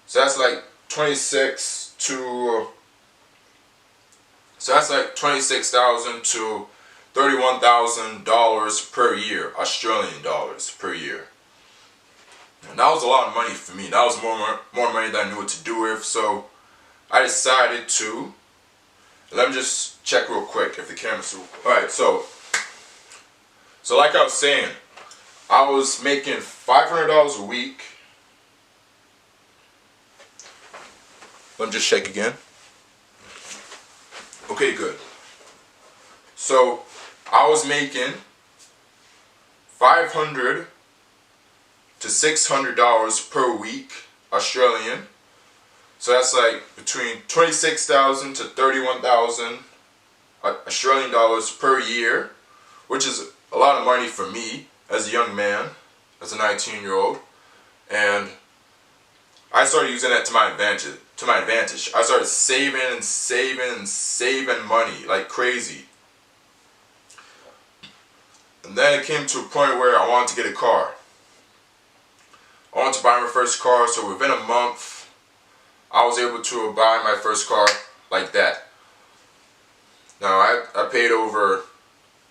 So that's like 26 to. So that's like $26,000 to $31,000 per year, Australian dollars per year. And that was a lot of money for me. That was more money than I knew what to do with. So I decided to. Let me just check real quick if the camera's. Alright, so like I was saying, I was making $500 a week. Let me just check again. Okay, good. So I was making $500 to $600 per week Australian. So that's like between 26,000 to 31,000 Australian dollars per year, which is a lot of money for me as a young man, as a 19-year-old. And I started using that to my advantage. I started saving and saving and saving money like crazy. And then it came to a point where I wanted to get a car. I wanted to buy my first car, so within a month, I was able to buy my first car like that. Now, I paid over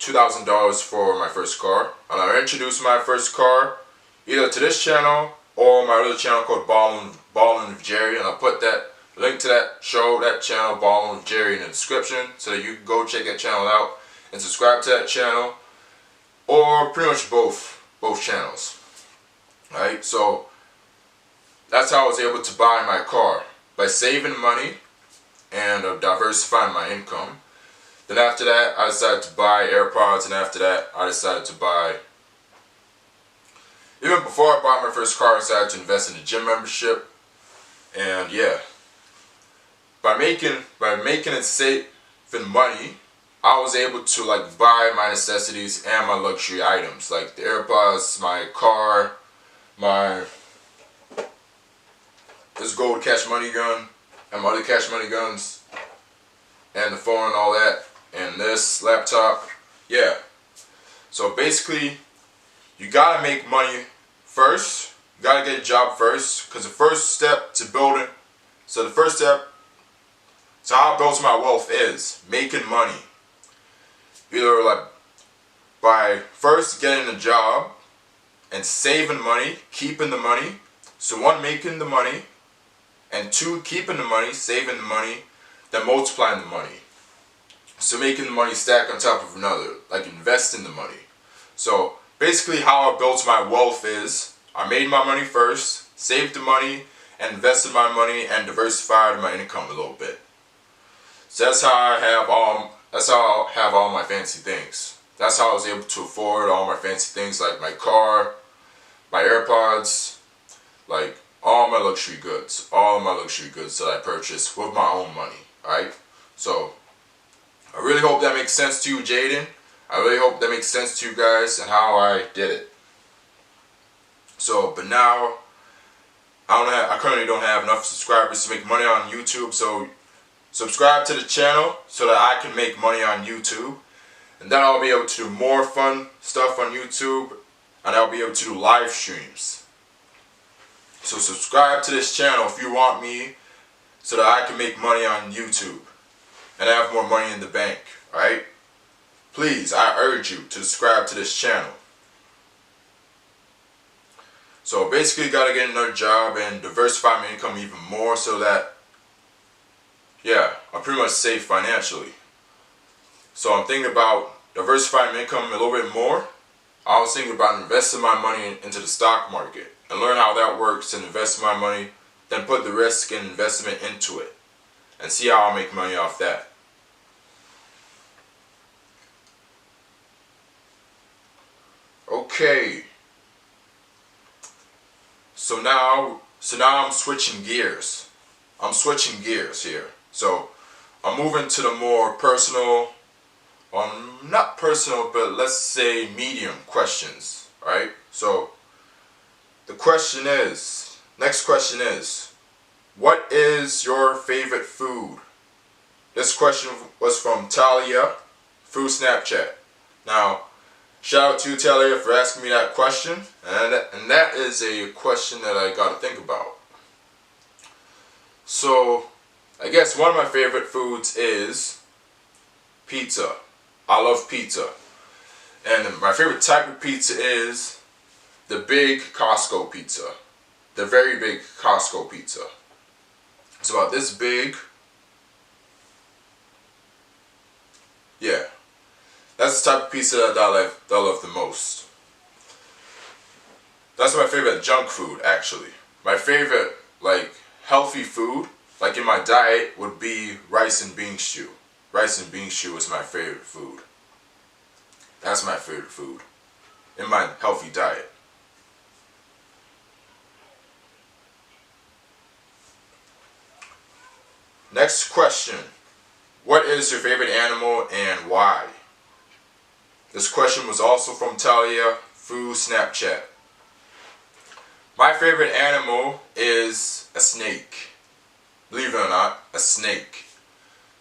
$2,000 for my first car, and I introduced my first car either to this channel or my other channel called Ballin' with Jerry, and I'll put that link to that channel, Ballin' with Jerry, in the description so that you can go check that channel out and subscribe to that channel, or pretty much both channels. Right? So that's how I was able to buy my car, by saving money and diversifying my income. Then after that, I decided to buy AirPods, and after that, I decided to buy, even before I bought my first car, I decided to invest in a gym membership. And yeah, by making and saving money, I was able to like buy my necessities and my luxury items, like the AirPods, my car, this gold cash money gun, and my other cash money guns, and the phone and all that, and this laptop. Yeah. So basically, you gotta make money first. You gotta get a job first, because the first step to building, so how I built my wealth is making money. Either like by first getting a job and saving money, keeping the money. So one, making the money, and two, keeping the money, saving the money, then multiplying the money. So making the money stack on top of another, like investing the money. So basically how I built my wealth is, I made my money first, saved the money, and invested my money, and diversified my income a little bit. So that's how I have all my fancy things. That's how I was able to afford all my fancy things, like my car, my AirPods, like all my luxury goods that I purchased with my own money. Alright? So I really hope that makes sense to you, Jaden. I really hope that makes sense to you guys and how I did it. So, but now I currently don't have enough subscribers to make money on YouTube, so subscribe to the channel so that I can make money on YouTube, and then I'll be able to do more fun stuff on YouTube, and I'll be able to do live streams. So subscribe to this channel if you want me, so that I can make money on YouTube and have more money in the bank. Alright? Please, I urge you to subscribe to this channel. So basically, gotta get another job and diversify my income even more, so that, yeah, I'm pretty much safe financially. So I'm thinking about diversifying my income a little bit more. I was thinking about investing my money into the stock market and learn how that works, and invest my money, then put the risk and investment into it and see how I'll make money off that. Okay. So now I'm switching gears. I'm switching gears here. So I'm moving to the more personal, not personal, but let's say medium questions. Alright? So the question is, next question is, what is your favorite food? This question was from Talia through Snapchat. Now, shout out to you, Talia, for asking me that question, and that is a question that I gotta think about. So, I guess one of my favorite foods is pizza. I love pizza. And my favorite type of pizza is the big Costco pizza. The very big Costco pizza. It's about this big. Yeah. That's the type of pizza that I love the most. That's my favorite junk food, actually. My favorite, like, healthy food, like in my diet, would be rice and bean stew. Rice and bean stew is my favorite food. That's my favorite food in my healthy diet. Next question. What is your favorite animal and why? This question was also from Talia through Snapchat. My favorite animal is a snake. Believe it or not, a snake.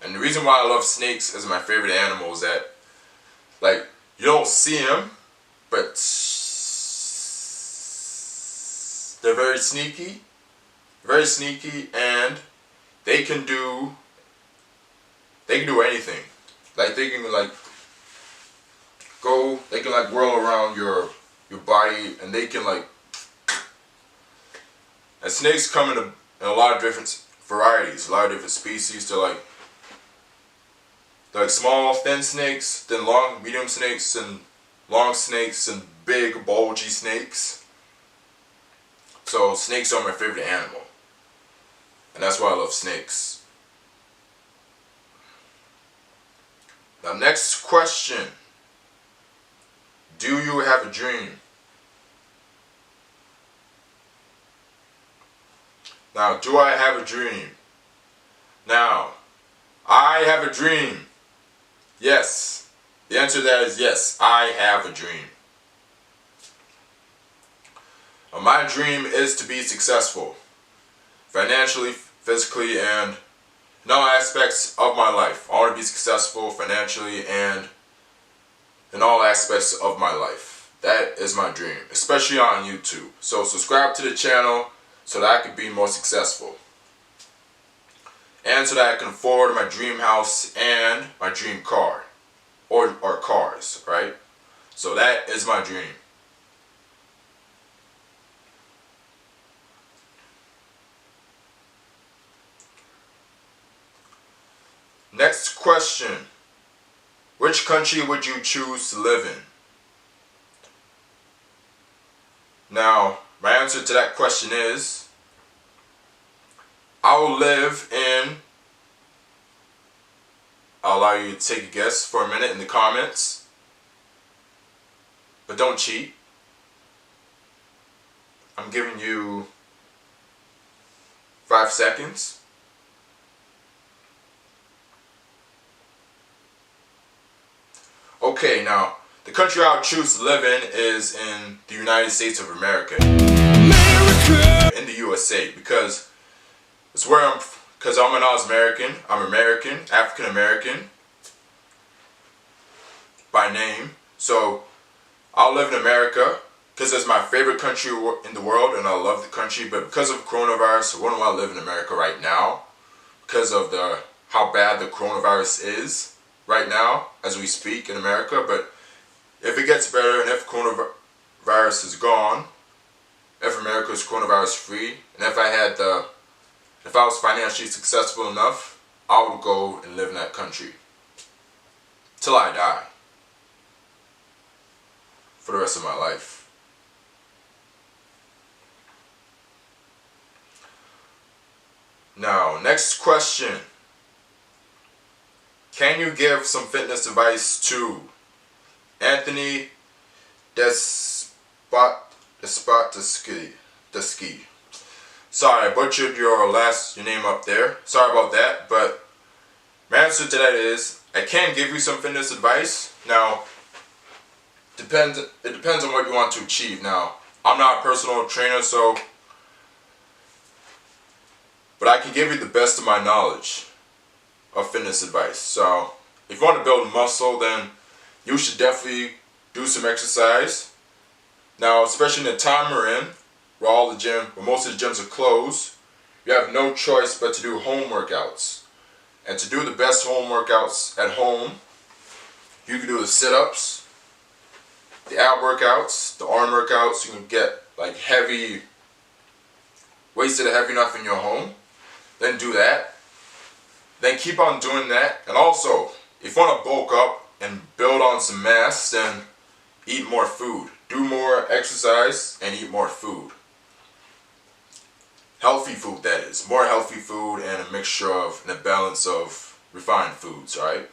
And the reason why I love snakes as my favorite animal is that, like, you don't see them, but they're very sneaky, and they can do anything. Like, they can whirl around your body, and they can and snakes come in a lot of different varieties, a lot of different species. They're like small, thin snakes, then long, medium snakes, and long snakes, and big, bulgy snakes. So snakes are my favorite animal. And that's why I love snakes. Now, next question. Do you have a dream? Now, do I have a dream? Now, I have a dream. Yes. The answer to that is yes, I have a dream. My dream is to be successful. Financially, physically, and in all aspects of my life. I want to be successful financially and in all aspects of my life. That is my dream, especially on YouTube. So subscribe to the channel so that I can be more successful. And so that I can afford my dream house and my dream car. Or cars, right? So that is my dream. Next question. Which country would you choose to live in? Now, my answer to that question is, I'll allow you to take a guess for a minute in the comments. But don't cheat. I'm giving you 5 seconds. Okay, now, the country I would choose to live in is in the United States of America. In the USA, because it's where I'm an American. I'm American, African American by name. So I'll live in America because it's my favorite country in the world, and I love the country. But because of coronavirus, I wouldn't want to live in America right now because of how bad the coronavirus is right now as we speak in America. But if it gets better, and if coronavirus is gone, if America is coronavirus free, and if I was financially successful enough, I would go and live in that country till I die, for the rest of my life. Now, next question. Can you give some fitness advice to Anthony Despotsky? Sorry, I butchered your name up there. Sorry about that, but my answer to that is, I can give you some fitness advice. Now, it depends on what you want to achieve. Now, I'm not a personal trainer, but I can give you the best of my knowledge of fitness advice. So, if you want to build muscle, then you should definitely do some exercise. Now, especially in the time we're in, where most of the gyms are closed, you have no choice but to do home workouts. And to do the best home workouts at home, you can do the sit-ups, the ab workouts, the arm workouts. You can get like weights that are heavy enough in your home. Then do that. Then keep on doing that. And also, if you want to bulk up and build on some mass, then eat more food. do more exercise, and eat more food. Healthy food, that is. More healthy food and a mixture of, and a balance of refined foods, alright?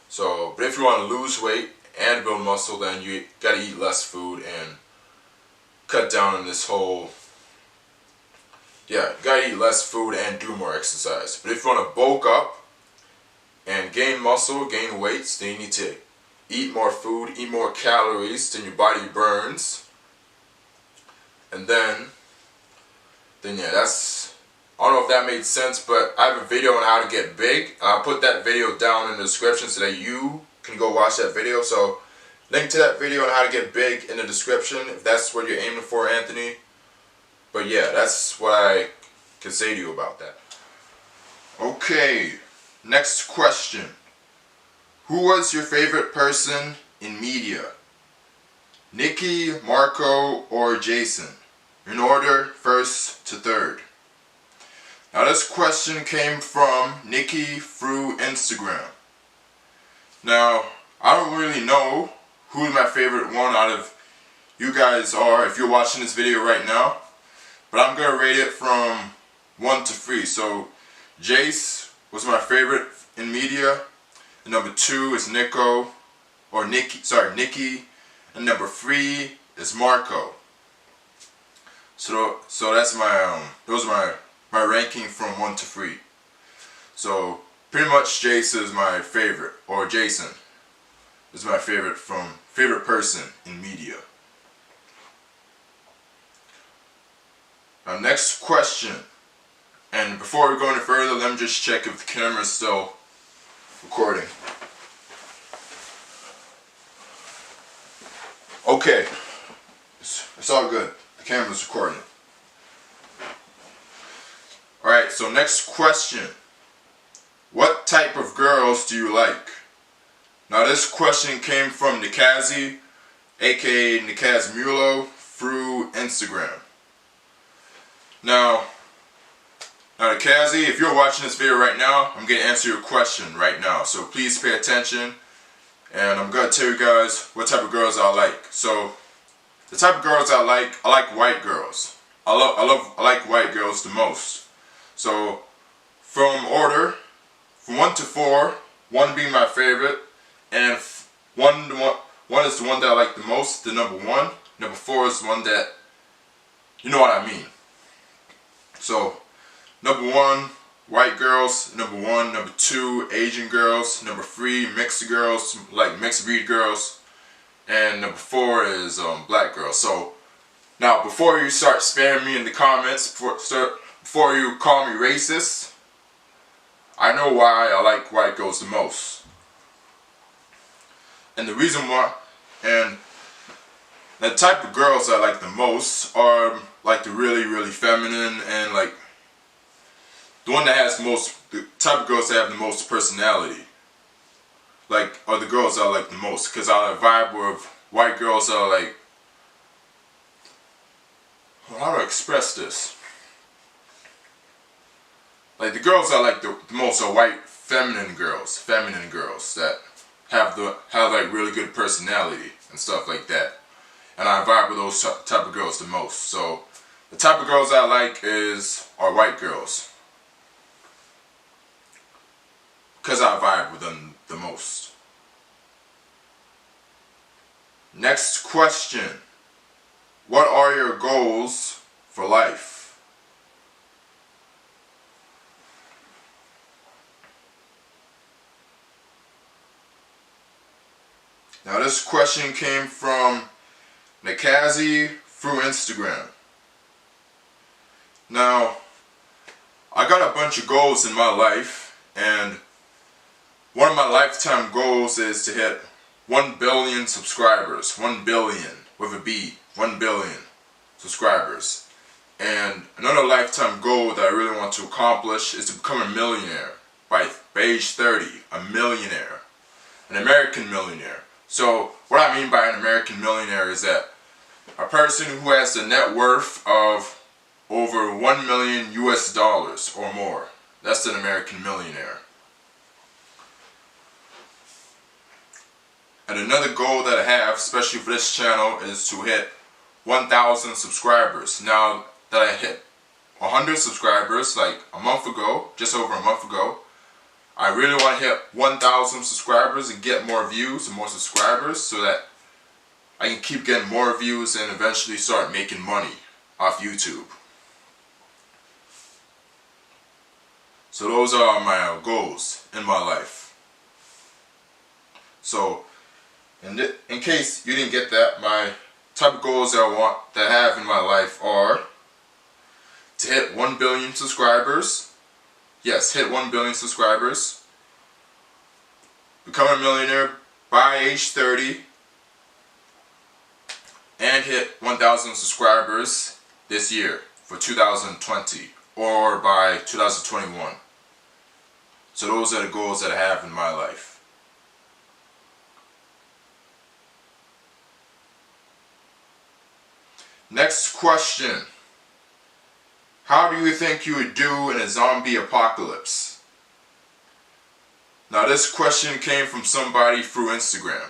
So, but if you want to lose weight and build muscle, then you gotta eat less food and cut down on this whole, you gotta eat less food and do more exercise. But if you want to bulk up and gain muscle, gain weights, then you need to eat more food, eat more calories than your body burns. And then yeah, that's, I don't know if that made sense, but I have a video on how to get big. I'll put that video down in the description so that you can go watch that video. So, link to that video on how to get big in the description if that's what you're aiming for, Anthony. But yeah, that's what I can say to you about that. Okay, next question. Who was your favorite person in media? Nikki, Marco, or Jason? In order, first to third. Now this question came from Nikki through Instagram. Now, I don't really know who my favorite one out of you guys are if you're watching this video right now. But I'm going to rate it from 1 to 3. So, Jace was my favorite in media. And number 2 is Nikki. And number 3 is Marco. So that's my those are my ranking from 1 to 3. So pretty much Jason is my favorite, or Jason is my favorite person in media. Now next question. And before we go any further, let me just check if the camera is still recording. Okay, it's all good. The camera's recording. Alright, so next question. What type of girls do you like? Now this question came from Nikazi, aka Nikaz Mulo, through Instagram. Now Nikazi, if you're watching this video right now, I'm going to answer your question right now. So please pay attention. And I'm going to tell you guys what type of girls I like. So, the type of girls I like white girls. I like white girls the most. So, from order, from 1 to 4, 1 being my favorite, and one is the one that I like the most, the number 1. Number 4 is the one that, you know what I mean. So, number 1, white girls. Number 1, number 2, Asian girls. Number 3, mixed girls, like mixed breed girls. And number 4 is black girls. So now, before you start spamming me in the comments, before you call me racist, I know why I like white girls the most. And the reason why, and the type of girls I like the most are like the really, really feminine and like the one that has the type of girls that have the most personality. Like, are the girls I like the most. Because I vibe with white girls that are like, well, how do I express this? Like, the girls I like the most are white feminine girls that have like really good personality and stuff like that. And I vibe with those type of girls the most. So, the type of girls I like are white girls. Because I vibe with them the most. Next question. What are your goals for life? Now this question came from Nikazi through Instagram. Now, I got a bunch of goals in my life, and one of my lifetime goals is to hit 1 billion subscribers. 1 billion with a B. 1 billion subscribers. And another lifetime goal that I really want to accomplish is to become a millionaire by age 30. A millionaire. An American millionaire. So what I mean by an American millionaire is that a person who has a net worth of over $1 million US or more. That's an American millionaire. And another goal that I have, especially for this channel, is to hit 1,000 subscribers. Now that I hit 100 subscribers like a month ago, just over a month ago, I really want to hit 1,000 subscribers and get more views and more subscribers so that I can keep getting more views and eventually start making money off YouTube. So those are my goals in my life. So in case you didn't get that, my type of goals that I have in my life are to hit 1 billion subscribers. Yes, hit 1 billion subscribers. Become a millionaire by age 30. And hit 1,000 subscribers this year for 2020 or by 2021. So those are the goals that I have in my life. Next question. How do you think you would do in a zombie apocalypse? Now this question came from somebody through Instagram.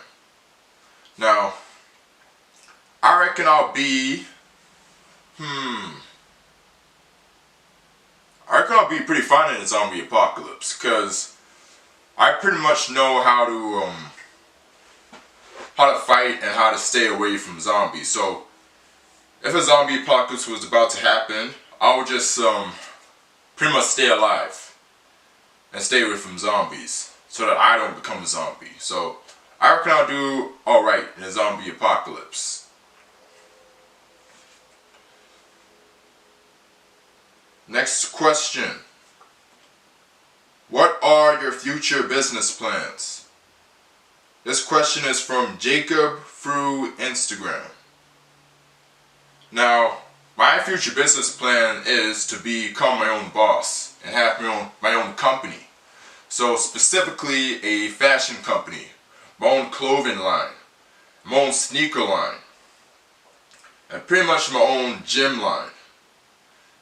Now, I reckon I'll be, I reckon I'll be pretty fine in a zombie apocalypse, because I pretty much know how to fight and how to stay away from zombies. So if a zombie apocalypse was about to happen, I would just pretty much stay alive and stay away from zombies so that I don't become a zombie. So I reckon I'll do alright in a zombie apocalypse. Next question. What are your future business plans? This question is from Jacob through Instagram. Now, my future business plan is to become my own boss and have my own company. So specifically a fashion company, my own clothing line, my own sneaker line, and pretty much my own gym line.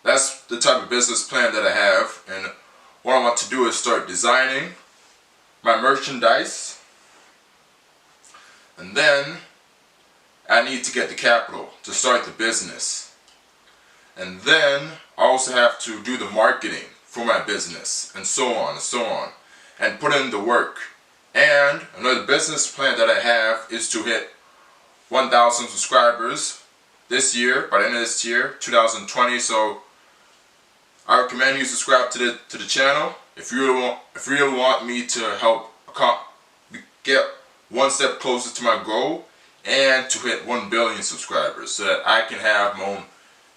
That's the type of business plan that I have, and what I want to do is start designing my merchandise, and then I need to get the capital to start the business. And then I also have to do the marketing for my business, and so on, and put in the work. And another business plan that I have is to hit 1,000 subscribers this year, by the end of this year, 2020. So I recommend you subscribe to the channel if you really want me to help get one step closer to my goal and to hit 1 billion subscribers so that I can have my own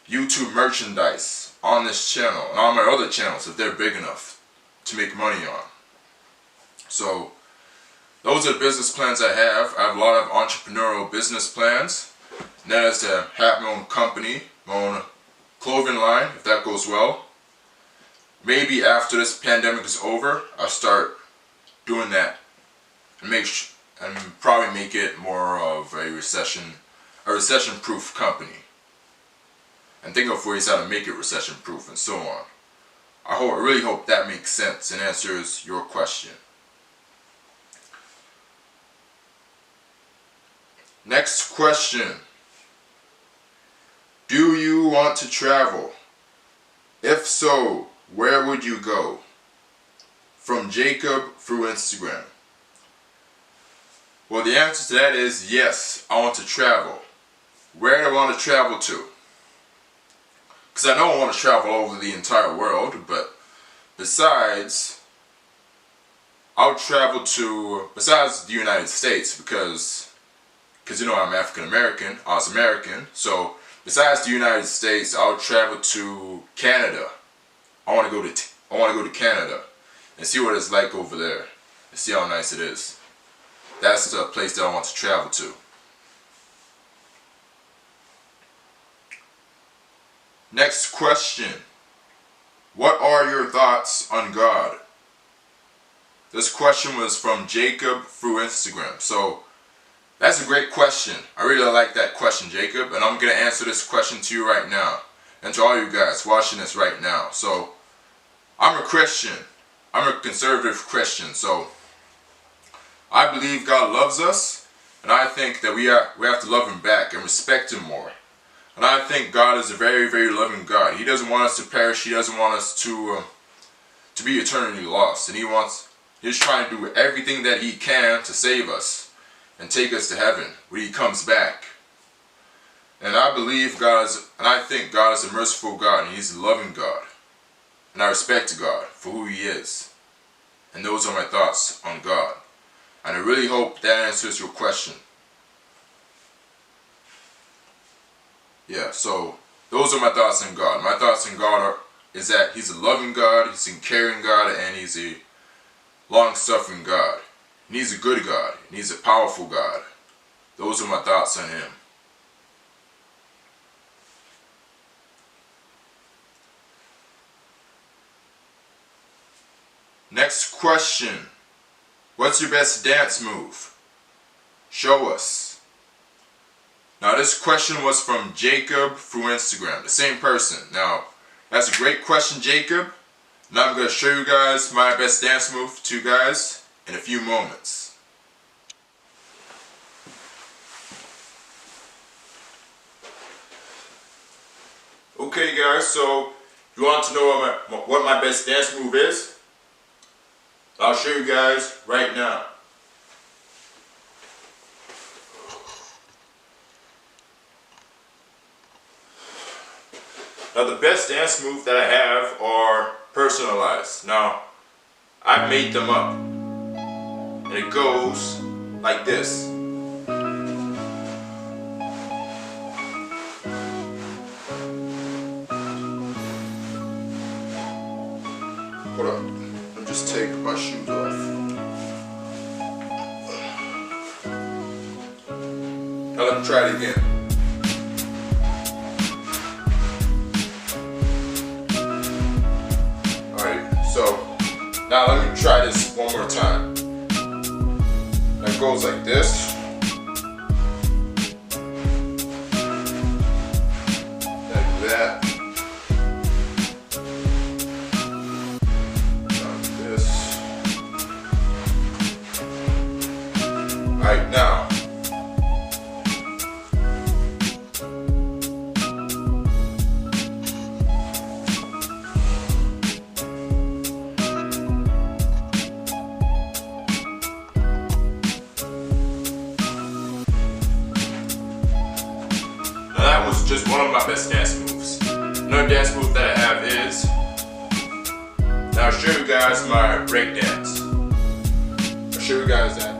YouTube merchandise on this channel and on my other channels if they're big enough to make money on. So those are the business plans I have. I have a lot of entrepreneurial business plans. And that is to have my own company, my own clothing line, if that goes well. Maybe after this pandemic is over, I'll start doing that and probably make it more of a recession-proof company. And think of ways how to make it recession-proof and so on. I really hope that makes sense and answers your question. Next question. Do you want to travel? If so, where would you go? From Jacob through Instagram. Well, the answer to that is yes, I want to travel. Where do I want to travel to? Because I know I want to travel over the entire world, but besides the United States, because you know I'm African American, I was American, so besides the United States, I'll travel to Canada. I want to go to Canada and see what it's like over there and see how nice it is. That's the place that I want to travel to. Next question. What are your thoughts on God? This question was from Jacob through Instagram. So that's a great question. I really like that question, Jacob, and I'm going to answer this question to you right now and to all you guys watching this right now. So I'm a Christian. I'm a conservative Christian. So I believe God loves us And I think that we have to love Him back and respect Him more. And I think God is a very, very loving God. He doesn't want us to perish. He doesn't want us to be eternally lost. And He's trying to do everything that He can to save us and take us to heaven when He comes back. And I think God is a merciful God, and He's a loving God. And I respect God for who He is. And those are my thoughts on God. And I really hope that answers your question. Yeah, so those are my thoughts on God. My thoughts on God is that He's a loving God, He's a caring God, and He's a long-suffering God. And He's a good God, and He's a powerful God. Those are my thoughts on Him. Next question. What's your best dance move? Show us. Now this question was from Jacob through Instagram, the same person. Now, that's a great question, Jacob. Now I'm going to show you guys my best dance move to you guys in a few moments. Okay guys, so you want to know what my best dance move is? I'll show you guys right now. Now the best dance move that I have are personalized. Now, I've made them up. And it goes like this. Hold up. Let me just take my shoes off. Now let me try it again. So, now let me try this one more time. That goes like this. Like that. Like this. Alright, now. That was just one of my best dance moves. Another dance move that I have is, now I'll show you guys my break dance. I'll show you guys that.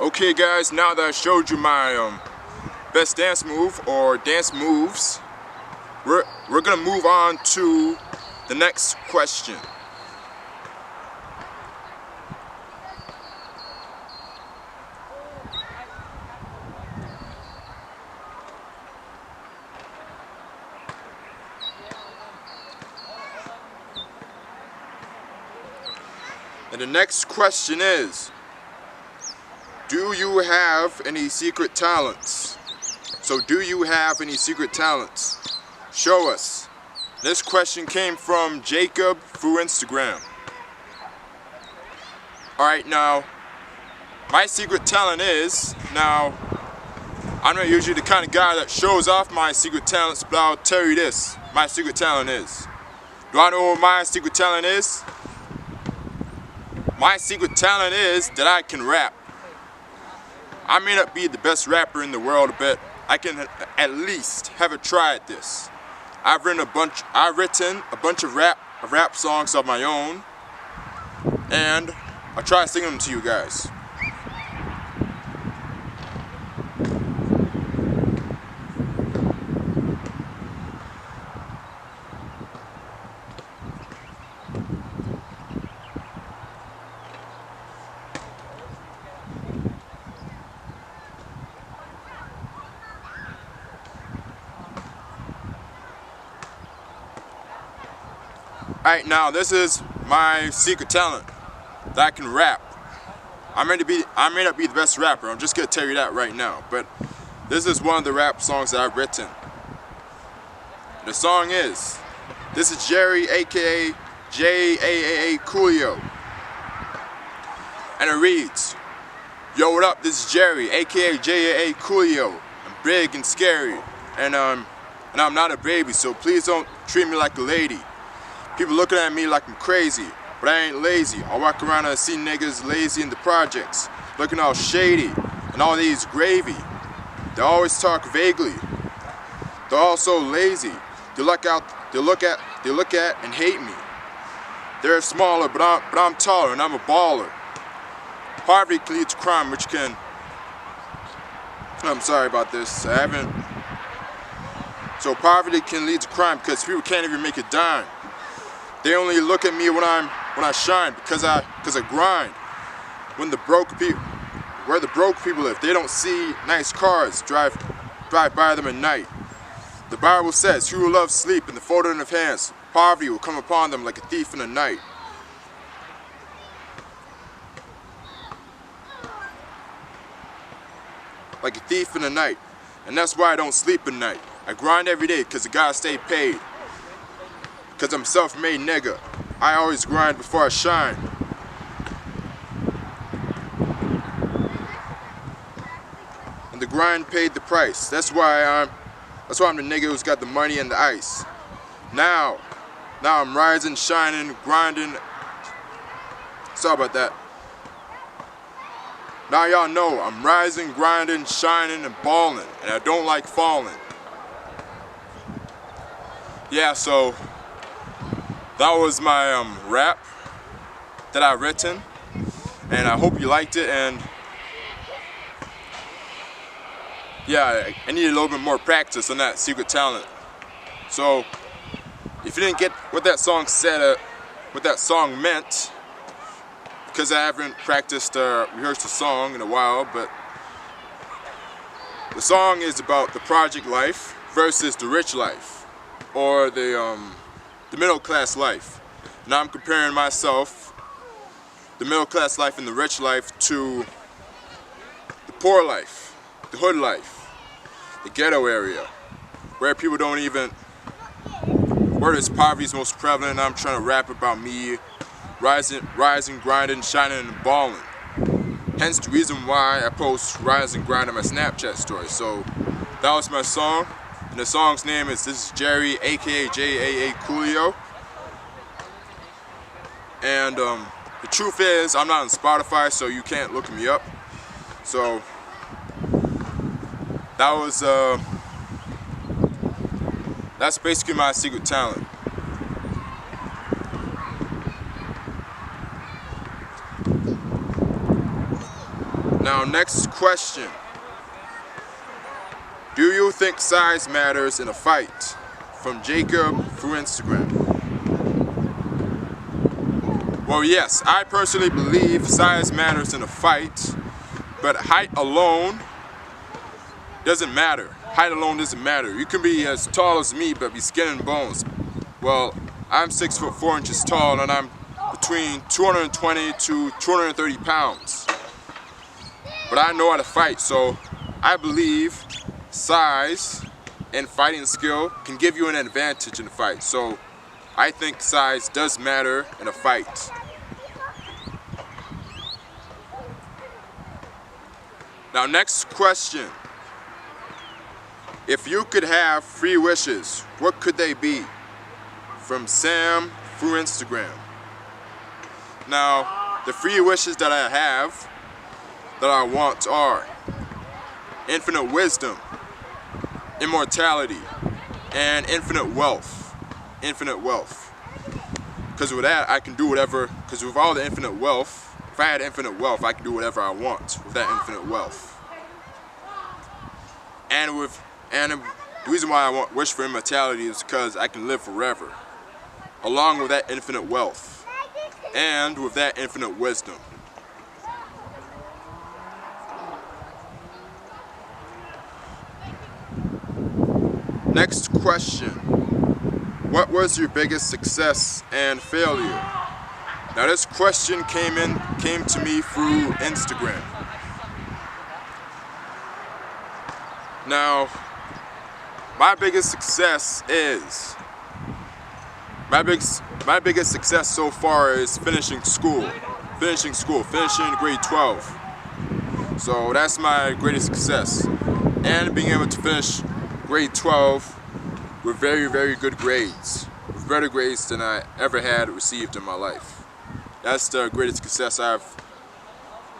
Okay guys, now that I showed you my best dance move or dance moves, we're gonna move on to the next question. And the next question is, do you have any secret talents? So do you have any secret talents? Show us. This question came from Jacob through Instagram. Alright, now, my secret talent is, now, I'm not usually the kind of guy that shows off my secret talents, but I'll tell you this, my secret talent is. Do I know what my secret talent is? My secret talent is that I can rap. I may not be the best rapper in the world, but I can at least have a try at this. I've written a bunch of rap songs of my own, and I'll try singing them to you guys. Alright, now this is my secret talent, that I can rap. I may not be the best rapper, I'm just gonna tell you that right now, but this is one of the rap songs that I've written. The song is, this is Jerry, aka J-A-A-A Coolio. And it reads, yo, what up, this is Jerry, aka J-A-A Coolio. I'm big and scary, and I'm not a baby, so please don't treat me like a lady. People looking at me like I'm crazy, but I ain't lazy. I walk around and see niggas lazy in the projects, looking all shady, and all these gravy. They always talk vaguely. They're all so lazy. They look at and hate me. They're smaller, but I'm taller, and I'm a baller. Poverty can lead to crime, which can... I'm sorry about this. So poverty can lead to crime because people can't even make a dime. They only look at me when I shine because I grind. Where the broke people live, they don't see nice cars drive by them at night. The Bible says, "Who will love sleep in the folding of hands, poverty will come upon them like a thief in the night." Like a thief in the night. And that's why I don't sleep at night. I grind every day because I gotta stay paid. Because I'm self-made nigga. I always grind before I shine. And the grind paid the price. That's why I'm the nigga who's got the money and the ice. Now I'm rising, shining, grinding. Sorry about that. Now y'all know I'm rising, grinding, shining, and balling. And I don't like falling. Yeah, so that was my rap that I written, and I hope you liked it. And yeah, I need a little bit more practice on that secret talent. So if you didn't get what that song said, what that song meant, because I haven't practiced rehearsed the song in a while, but the song is about the project life versus the rich life, or the middle class life. Now I'm comparing myself, the middle class life and the rich life, to the poor life, the hood life, the ghetto area, where people don't even, where this poverty is most prevalent. I'm trying to rap about me rising, grinding, shining, and balling. Hence the reason why I post rise and grind on my Snapchat story. So that was my song. And the song's name is This is Jerry, aka J-A-A Coolio. And the truth is, I'm not on Spotify, so you can't look me up. So that was that's basically my secret talent. Now, next question. Do you think size matters in a fight? From Jacob through Instagram. Well, yes, I personally believe size matters in a fight, but height alone doesn't matter. Height alone doesn't matter. You can be as tall as me, but be skin and bones. Well, I'm 6'4" tall, and I'm between 220 to 230 pounds. But I know how to fight, so I believe size and fighting skill can give you an advantage in a fight. So I think size does matter in a fight. Now, next question. If you could have 3 wishes, what could they be? From Sam through Instagram. Now, the 3 wishes that I have, that I want, are infinite wisdom, immortality, and infinite wealth. Infinite wealth. Because with that, I can do whatever, because with all the infinite wealth, if I had infinite wealth, I can do whatever I want with that infinite wealth. And the reason why I wish for immortality is because I can live forever, along with that infinite wealth, and with that infinite wisdom. Next question. What was your biggest success and failure? Now this question came to me through Instagram. Now, my biggest success so far is finishing grade 12. So that's my greatest success. And being able to finish grade 12 with very, very good grades. With better grades than I ever had received in my life. That's the greatest success I've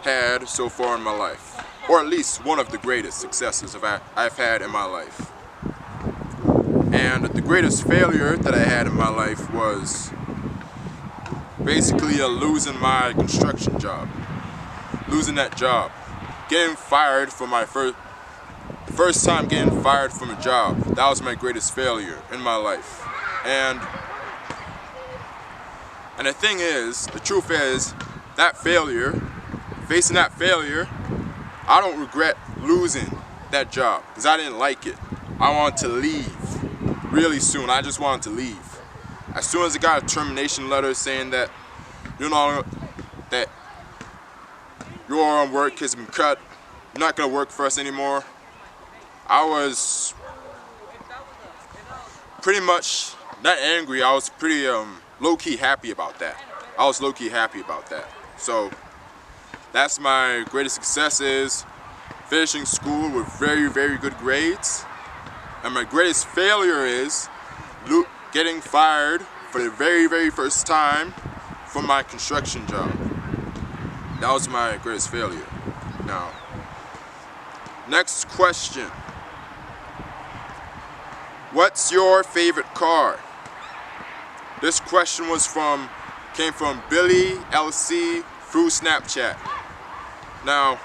had so far in my life. Or at least one of the greatest successes I've had in my life. And the greatest failure that I had in my life was basically losing my construction job. Losing that job. Getting fired from my first time getting fired from a job. That was my greatest failure in my life. And the thing is, the truth is, that failure, facing that failure, I don't regret losing that job because I didn't like it. I wanted to leave really soon. I just wanted to leave. As soon as I got a termination letter saying that, that your work has been cut, you're not going to work for us anymore, I was pretty much not angry. I was pretty low-key happy about that. So that's my greatest success, is finishing school with very, very good grades. And my greatest failure is getting fired for the very, very first time from my construction job. That was my greatest failure. Now, next question. What's your favorite car? This question came from Billy LC through Snapchat. Now,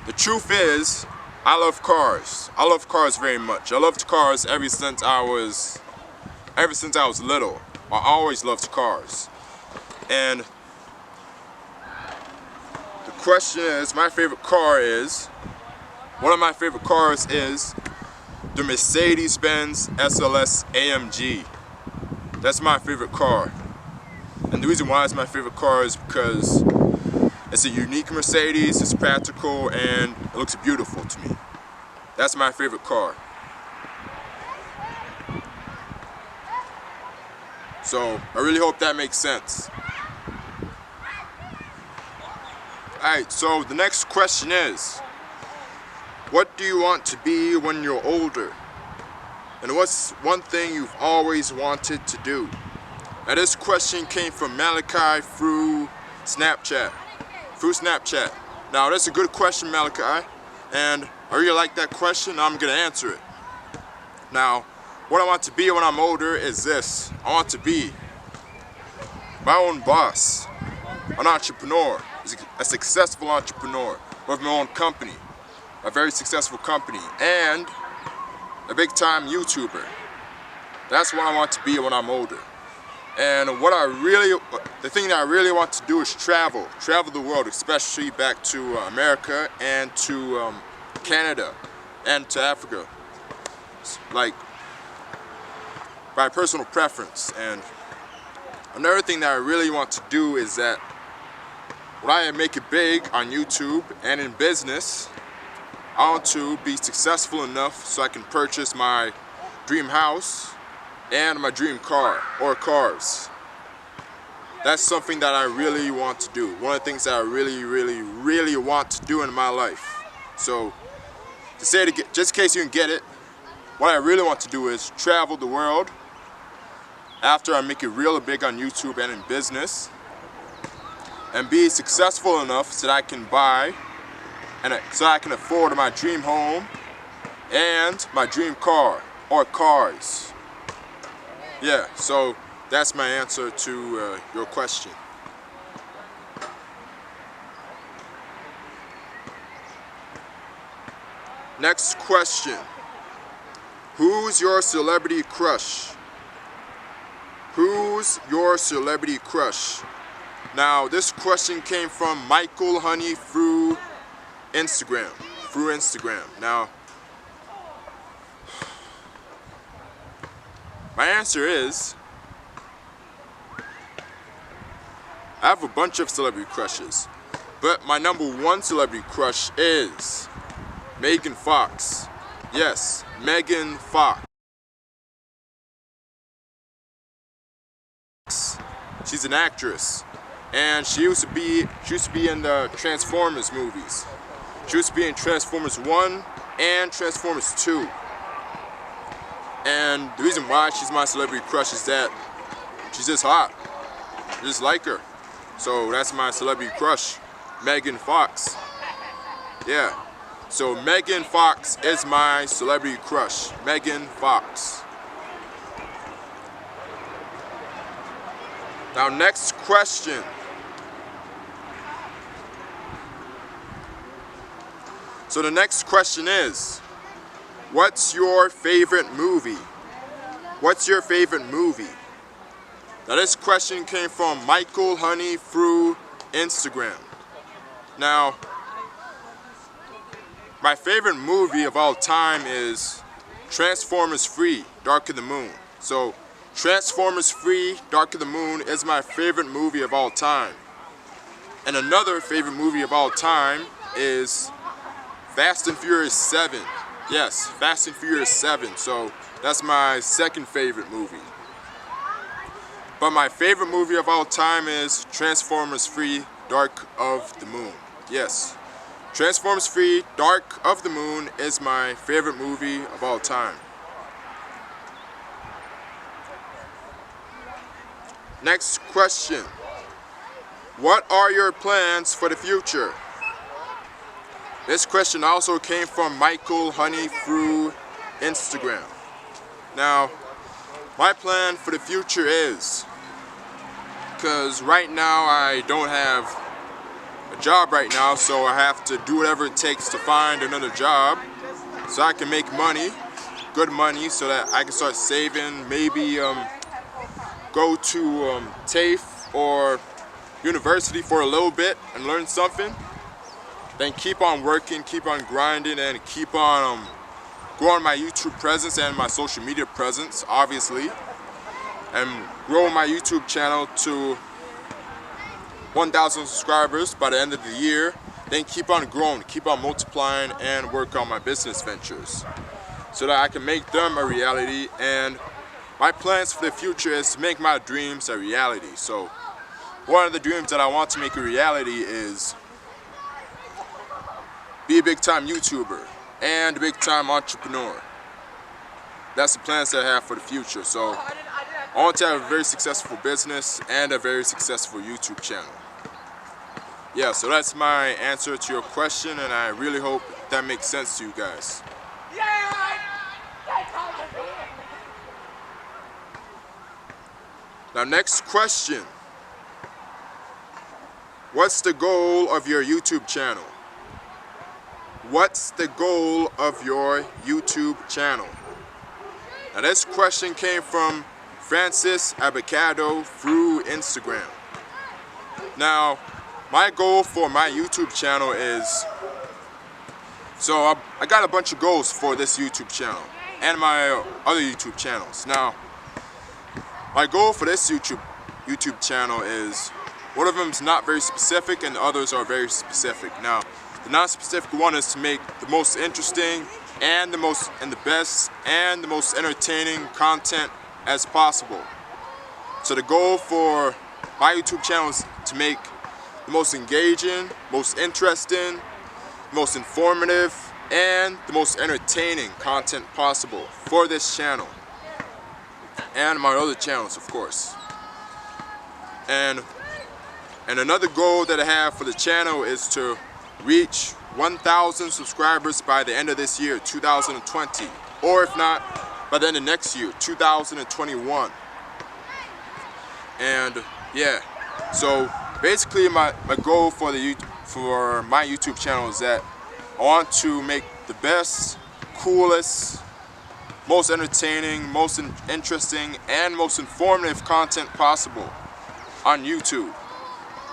the truth is, I love cars. I love cars very much. I loved cars ever since I was little. I always loved cars. And the question is, one of my favorite cars is the Mercedes-Benz SLS AMG. That's my favorite car. And the reason why it's my favorite car is because it's a unique Mercedes, it's practical, and it looks beautiful to me. That's my favorite car. So, I really hope that makes sense. Alright, so the next question is, what do you want to be when you're older? And what's one thing you've always wanted to do? Now this question came from Malachi through Snapchat. Now that's a good question, Malachi, and I really like that question. I'm going to answer it. Now, what I want to be when I'm older is this. I want to be my own boss, an entrepreneur, a successful entrepreneur with my own company, a very successful company, and a big time YouTuber. That's what I want to be when I'm older. And the thing that I really want to do is travel the world, especially back to America and to Canada and to Africa, like by personal preference. And another thing that I really want to do is that when I make it big on YouTube and in business, I want to be successful enough so I can purchase my dream house and my dream car, or cars. That's something that I really want to do. One of the things that I really, really, really want to do in my life. So, to say it again, just in case you can get it, what I really want to do is travel the world after I make it real big on YouTube and in business, and be successful enough so that I can buy and so I can afford my dream home and my dream car or cars. Yeah, so that's my answer to your question. Next question. Who's your celebrity crush? Who's your celebrity crush? Now, this question came from Michael Honey through Instagram. Now, my answer is, I have a bunch of celebrity crushes, but my number one celebrity crush is Megan Fox. Yes, Megan Fox. She's an actress, and she used to be in the Transformers movies. She used to be in Transformers 1 and Transformers 2. And the reason why she's my celebrity crush is that she's just hot. I just like her. So that's my celebrity crush, Megan Fox. Yeah. So Megan Fox is my celebrity crush, Megan Fox. Now, next question. So the next question is, what's your favorite movie? What's your favorite movie? Now, this question came from Michael Honey through Instagram. Now, my favorite movie of all time is Transformers 3, Dark of the Moon. So, Transformers 3, Dark of the Moon is my favorite movie of all time. And another favorite movie of all time is Fast and Furious 7. Yes, Fast and Furious 7. So, that's my second favorite movie. But my favorite movie of all time is Transformers 3, Dark of the Moon. Yes, Transformers 3, Dark of the Moon is my favorite movie of all time. Next question. What are your plans for the future? This question also came from Michael Honey through Instagram. Now, my plan for the future is, because right now I don't have a job right now, so I have to do whatever it takes to find another job so I can make money, good money, so that I can start saving, maybe go to TAFE or university for a little bit and learn something, then keep on working, keep on grinding, and keep on growing my YouTube presence and my social media presence, obviously, and grow my YouTube channel to 1,000 subscribers by the end of the year, then keep on growing, keep on multiplying, and work on my business ventures so that I can make them a reality. And my plans for the future is to make my dreams a reality. So one of the dreams that I want to make a reality is be a big-time YouTuber and a big-time entrepreneur. That's the plans that I have for the future. So I want to have a very successful business and a very successful YouTube channel. Yeah, so that's my answer to your question, and I really hope that makes sense to you guys. Now, next question. What's the goal of your YouTube channel? What's the goal of your YouTube channel? Now, this question came from Francis Abacado through Instagram. Now, my goal for my YouTube channel is, so I got a bunch of goals for this YouTube channel and my other YouTube channels. Now, my goal for this YouTube channel is, one of them is not very specific and the others are very specific. Now, the non-specific one is to make the most interesting and the best and the most entertaining content as possible. So the goal for my YouTube channel is to make the most engaging, most interesting, most informative, and the most entertaining content possible for this channel and my other channels, of course. And another goal that I have for the channel is to reach 1,000 subscribers by the end of this year, 2020. Or if not, by the end of next year, 2021. And yeah, so basically my goal for my YouTube channel is that I want to make the best, coolest, most entertaining, most interesting, and most informative content possible on YouTube.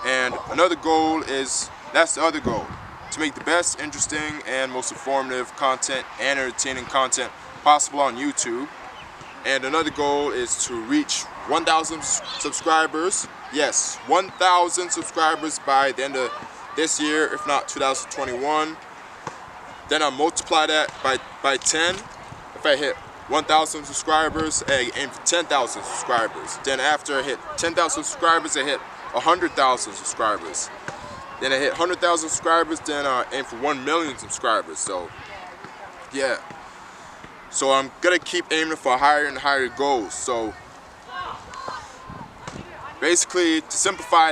And another goal is, that's the other goal, to make the best, interesting, and most informative content and entertaining content possible on YouTube. And another goal is to reach 1,000 subscribers. Yes, 1,000 subscribers by the end of this year, if not 2021. Then I'll multiply that by 10. If I hit 1,000 subscribers, I aim for 10,000 subscribers. Then after I hit 10,000 subscribers, I hit 100,000 subscribers. Then I hit 100,000 subscribers, then I aim for 1 million subscribers. So, yeah. So I'm gonna keep aiming for higher and higher goals. So, basically, to simplify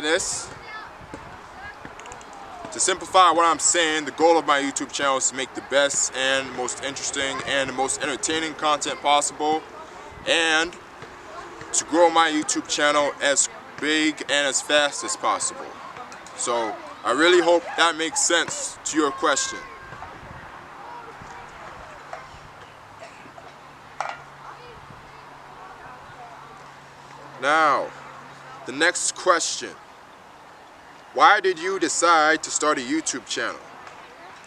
what I'm saying, the goal of my YouTube channel is to make the best and most interesting and the most entertaining content possible, and to grow my YouTube channel as big and as fast as possible. So I really hope that makes sense to your question. Now, the next question. Why did you decide to start a YouTube channel?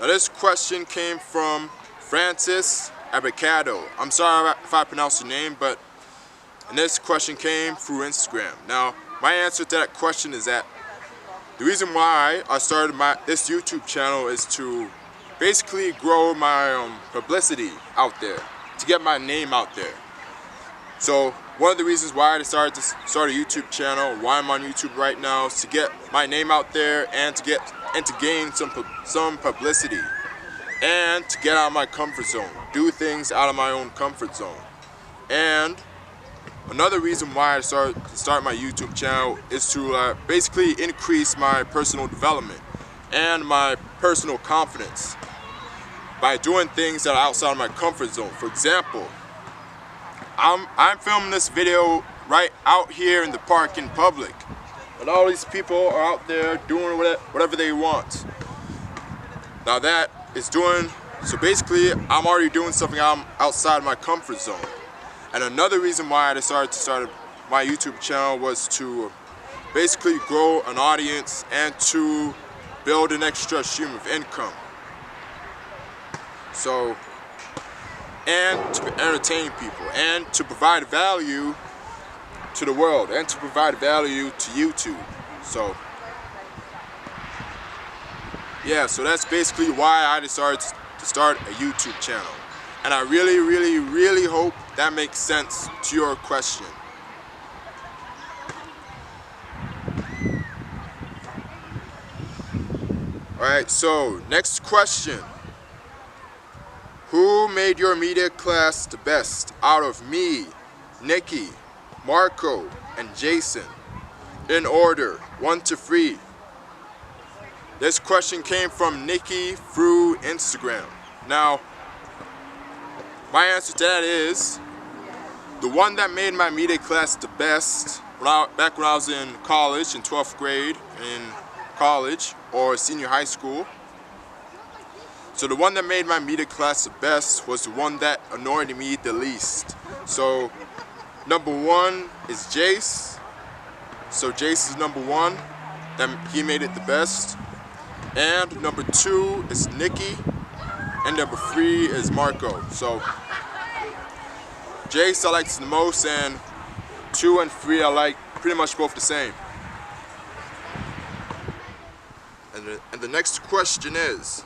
Now this question came from Francis Abacado. I'm sorry if I pronounced your name, and this question came through Instagram. Now, my answer to that question is that the reason why I started this YouTube channel is to basically grow my publicity out there, to get my name out there. So one of the reasons why I decided to start a YouTube channel, why I'm on YouTube right now, is to get my name out there and to gain some publicity, and to get out of my comfort zone, do things out of my own comfort zone. And another reason why I started to start my YouTube channel is to basically increase my personal development and my personal confidence by doing things that are outside of my comfort zone. For example, I'm filming this video right out here in the park in public, and all these people are out there doing whatever they want. Now that is so basically I'm already doing something outside my comfort zone. And another reason why I decided to start my YouTube channel was to basically grow an audience and to build an extra stream of income. So, and to entertain people, and to provide value to the world, and to provide value to YouTube. So, yeah, so that's basically why I decided to start a YouTube channel. And I really, really, really hope that makes sense to your question. Alright, so next question. Who made your media class the best out of me, Nikki, Marco, and Jason? In order, 1 to 3. This question came from Nikki through Instagram. Now, my answer to that is, the one that made my media class the best, back when I was in college, in 12th grade, in college, or senior high school. So the one that made my media class the best was the one that annoyed me the least. So number 1 is Jace. So Jace is number 1, he made it the best. And number 2 is Nikki. And number 3 is Marco. So Jace I like the most, and 2 and 3 I like pretty much both the same. And the next question is,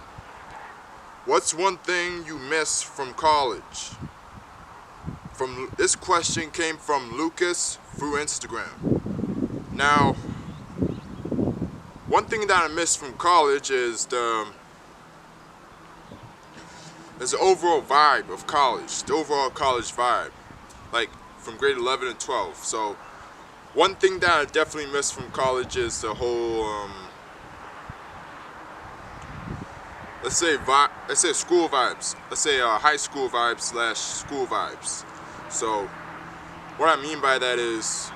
what's one thing you miss from college? This question came from Lucas through Instagram. Now, one thing that I miss from college is the overall vibe of college, the overall college vibe, like from grade 11 and 12. So one thing that I definitely miss from college is the whole let's say school vibes. Let's say high school vibes / school vibes. So what I mean by that is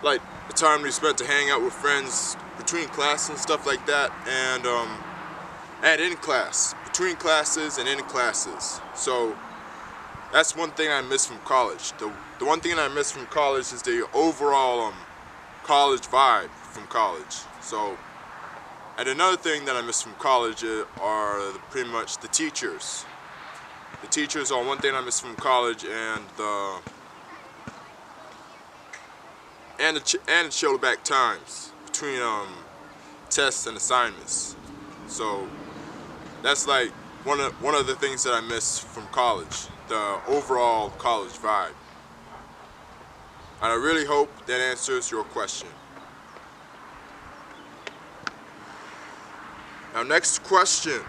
like the time we spent to hang out with friends between class and stuff like that, and in class, between classes and in classes. So that's one thing I miss from college. The one thing I miss from college is the overall college vibe from college. So, and another thing that I miss from college are pretty much the teachers. The teachers are one thing I miss from college, and the chill back times between tests and assignments. So that's like one of the things that I miss from college, the overall college vibe. And I really hope that answers your question. Now, next question.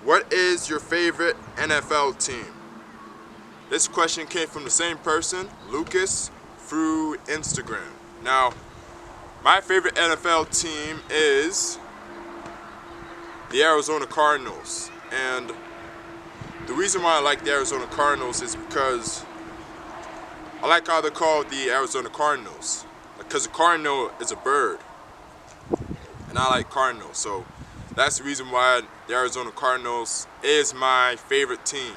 What is your favorite NFL team? This question came from the same person, Lucas, through Instagram. Now, my favorite NFL team is the Arizona Cardinals. And the reason why I like the Arizona Cardinals is because I like how they're called the Arizona Cardinals. Because a cardinal is a bird. And I like cardinals. So that's the reason why the Arizona Cardinals is my favorite team.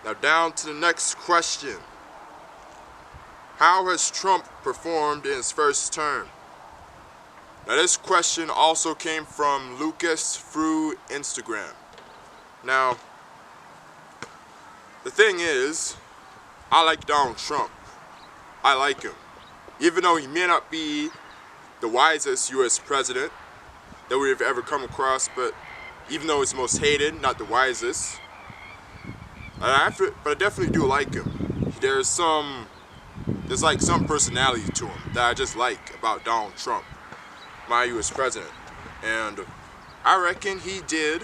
Now down to the next question. How has Trump performed in his first term? Now this question also came from Lucas through Instagram. Now, the thing is, I like Donald Trump. I like him. Even though he may not be the wisest US president that we've ever come across, but even though he's most hated, not the wisest, but I definitely do like him. There's like some personality to him that I just like about Donald Trump, my US president. And I reckon he did,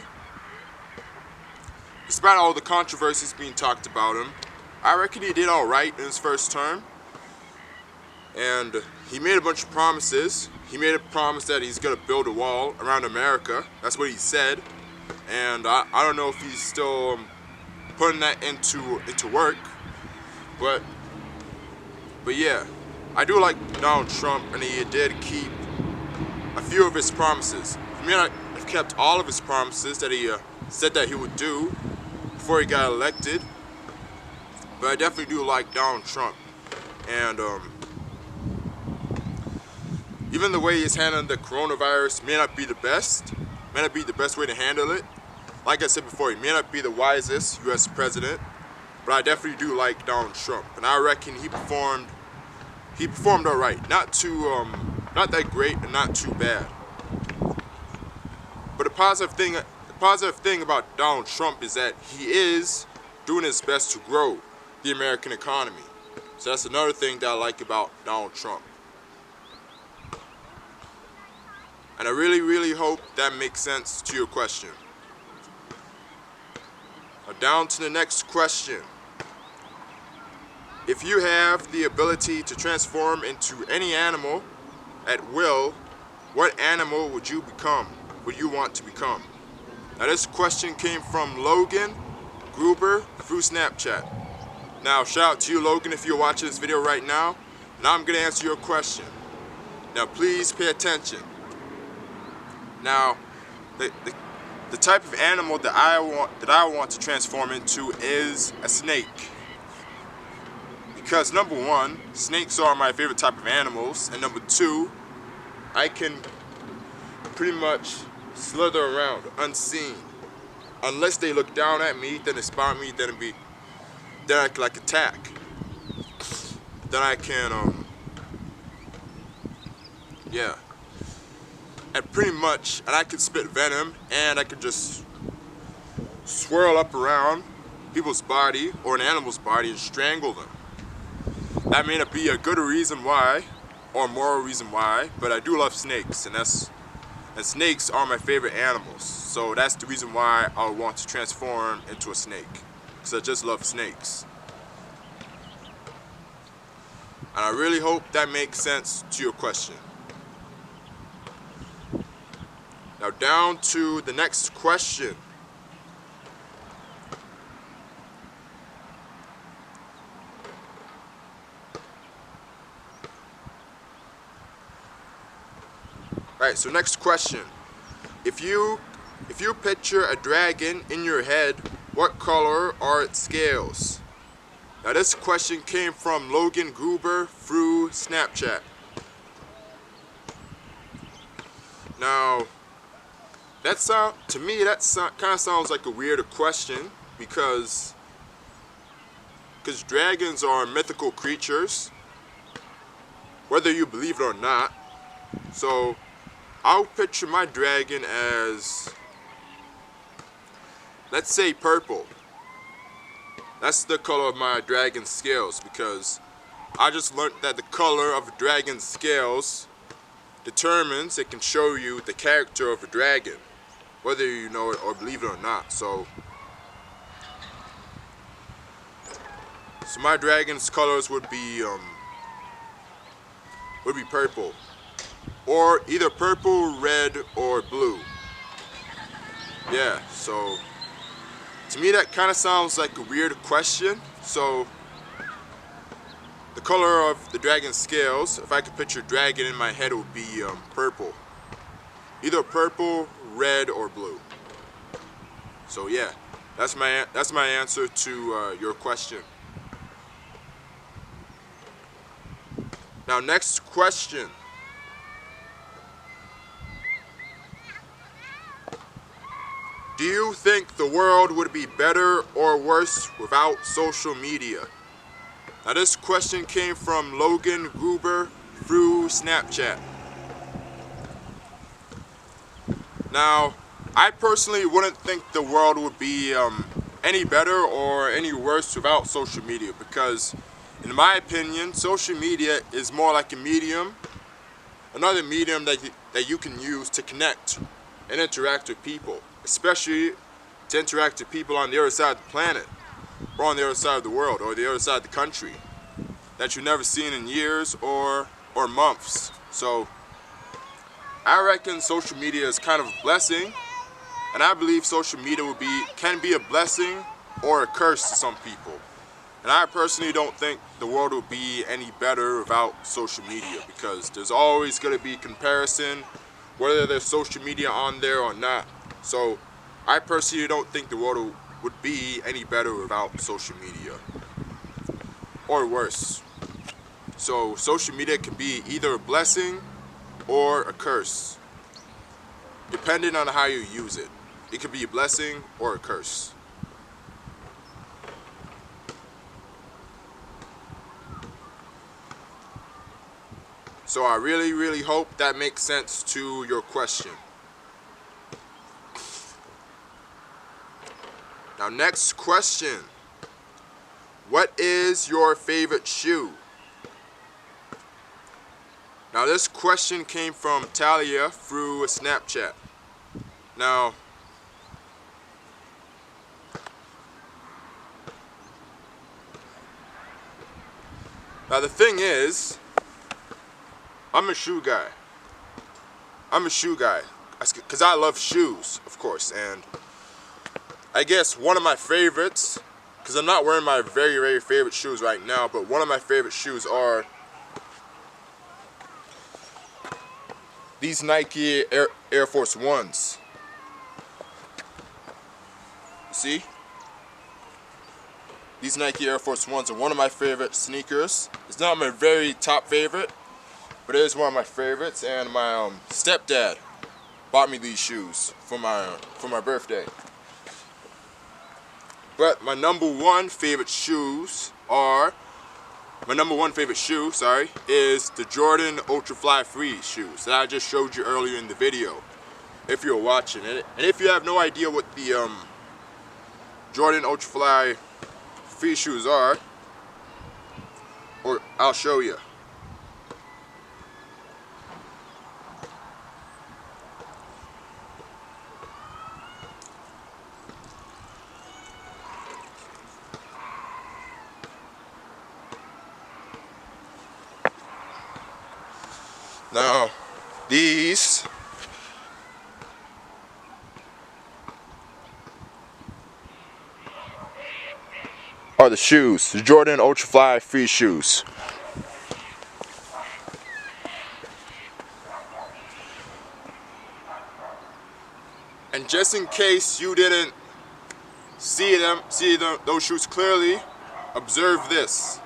despite all the controversies being talked about him, I reckon he did all right in his first term. And he made a bunch of promises. He made a promise that he's gonna build a wall around America. That's what he said. And I don't know if he's still putting that into work. But yeah, I do like Donald Trump, and he did keep a few of his promises. He may not have kept all of his promises that he said that he would do before he got elected, but I definitely do like Donald Trump. And even the way he's handling the coronavirus may not be the best way to handle it. Like I said before, he may not be the wisest US president, but I definitely do like Donald Trump, and I reckon he performed all right. Not that great and not too bad. But the positive thing about Donald Trump is that he is doing his best to grow the American economy. So that's another thing that I like about Donald Trump. And I really, really hope that makes sense to your question. Now down to the next question. If you have the ability to transform into any animal at will, what animal would you want to become? Now this question came from Logan Gruber through Snapchat. Now shout out to you, Logan, if you're watching this video right now. Now I'm going to answer your question. Now please pay attention. Now the type of animal that I want to transform into is a snake. Because number one, snakes are my favorite type of animals, and number two, I can pretty much slither around unseen. Unless they look down at me, then they spot me, then I can like attack. Then I can yeah. And pretty much, and I can spit venom, and I can just swirl up around people's body or an animal's body and strangle them. That may not be a good reason why, or a moral reason why, but I do love snakes, and snakes are my favorite animals. So that's the reason why I would want to transform into a snake, because I just love snakes. And I really hope that makes sense to your question. Now down to the next question. Alright, so next question. If you picture a dragon in your head, what color are its scales? Now this question came from Logan Gruber through Snapchat. Now, to me that kind of sounds like a weird question because dragons are mythical creatures, whether you believe it or not. So I'll picture my dragon as, let's say, purple. That's the color of my dragon's scales, because I just learned that the color of a dragon's scales determines, it can show you the character of a dragon, whether you know it or believe it or not. So my dragon's colors would be purple, or either purple, red, or blue. Yeah, so to me that kind of sounds like a weird question. So the color of the dragon's scales, if I could picture a dragon in my head, it would be purple. Either purple, red, or blue. So yeah, that's my answer to your question. Now next question. Do you think the world would be better or worse without social media? Now this question came from Logan Gruber through Snapchat. Now, I personally wouldn't think the world would be any better or any worse without social media, because in my opinion, social media is more like a medium, another medium that you can use to connect and interact with people, especially to interact with people on the other side of the planet, or on the other side of the world, or the other side of the country that you've never seen in years or months. So I reckon social media is kind of a blessing, and I believe social media can be a blessing or a curse to some people. And I personally don't think the world will be any better without social media, because there's always going to be comparison, whether there's social media on there or not. So I personally don't think the world would be any better without social media, or worse. So social media can be either a blessing or a curse, depending on how you use it. It could be a blessing or a curse. So I really, really hope that makes sense to your question. Now next question. What is your favorite shoe? Now this question came from Talia through Snapchat. Now the thing is, I'm a shoe guy. Because I love shoes, of course. And I guess one of my favorites, because I'm not wearing my very, very favorite shoes right now, but one of my favorite shoes are these Nike Air Force Ones. See? These Nike Air Force Ones are one of my favorite sneakers. It's not my very top favorite, but it is one of my favorites, and my stepdad bought me these shoes for my birthday. But my number one favorite shoe, is the Jordan Ultrafly Free shoes that I just showed you earlier in the video, if you're watching it. And if you have no idea what the Jordan Ultrafly Free shoes are, or I'll show you. Now, these are the shoes, the Jordan Ultrafly free shoes. And just in case you didn't see those shoes clearly, observe this.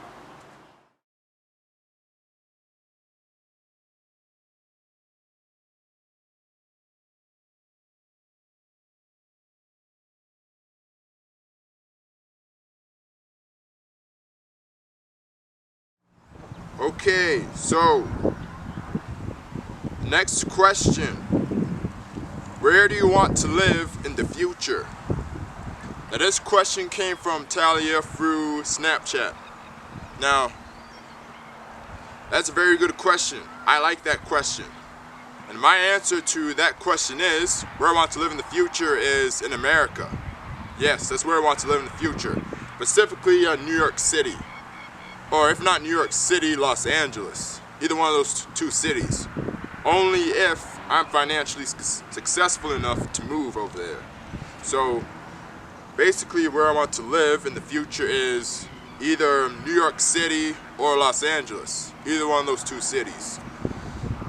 Okay, so next question. Where do you want to live in the future? Now this question came from Talia through Snapchat. Now, that's a very good question. I like that question. And my answer to that question is, where I want to live in the future is in America. Yes, that's where I want to live in the future. Specifically New York City. Or if not New York City, Los Angeles. Either one of those two cities. Only if I'm financially successful enough to move over there. So basically where I want to live in the future is either New York City or Los Angeles. Either one of those two cities.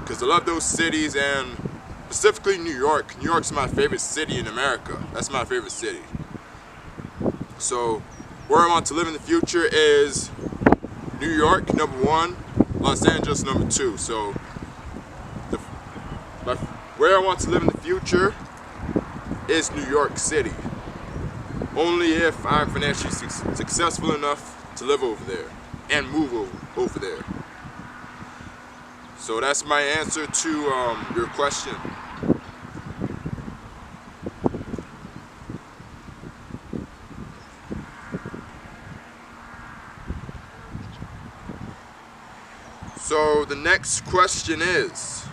Because I love those cities, and specifically New York. New York's my favorite city in America. That's my favorite city. So where I want to live in the future is New York, #1, Los Angeles, #2. So where I want to live in the future is New York City. Only if I'm financially successful enough to live over there and move over there. So that's my answer to your question. So the next question is,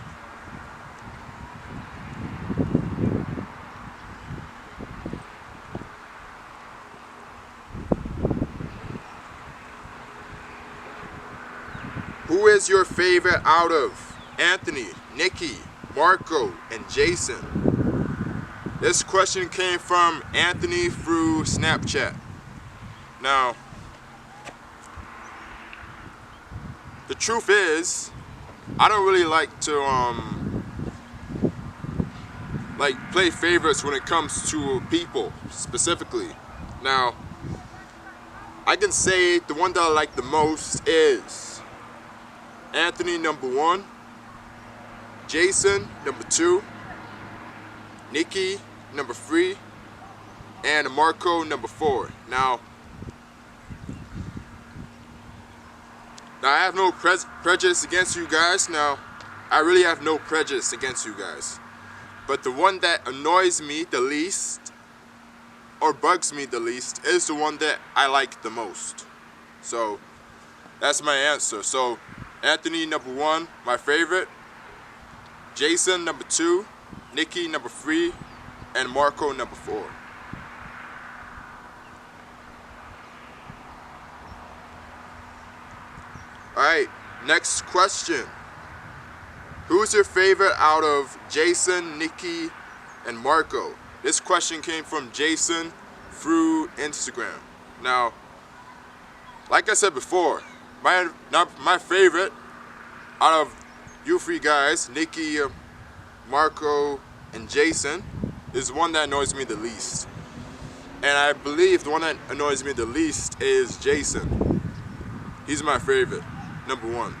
who is your favorite out of Anthony, Nikki, Marco, and Jason? This question came from Anthony through Snapchat. Now, the truth is, I don't really like to play favorites when it comes to people specifically. Now, I can say the one that I like the most is Anthony, #1, Jason, #2, Nikki, #3, and Marco, #4. Now I have no prejudice against you guys. Now, I really have no prejudice against you guys. But the one that annoys me the least, or bugs me the least, is the one that I like the most. So, that's my answer. So, Anthony, #1, my favorite. Jason, #2. Nikki, #3. And Marco, #4. Alright, next question. Who's your favorite out of Jason, Nikki, and Marco? This question came from Jason through Instagram. Now, like I said before, my favorite out of you three guys, Nikki, Marco, and Jason, is one that annoys me the least. And I believe the one that annoys me the least is Jason. He's my favorite. #1.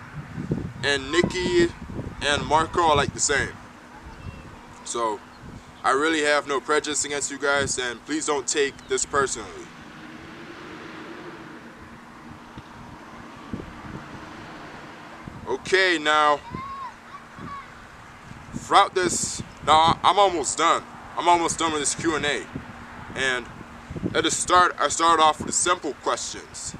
And Nikki and Marco are like the same. So I really have no prejudice against you guys, and please don't take this personally. Okay, now throughout this, now I'm almost done. I'm almost done with this Q&A. And at the start, I started off with the simple questions.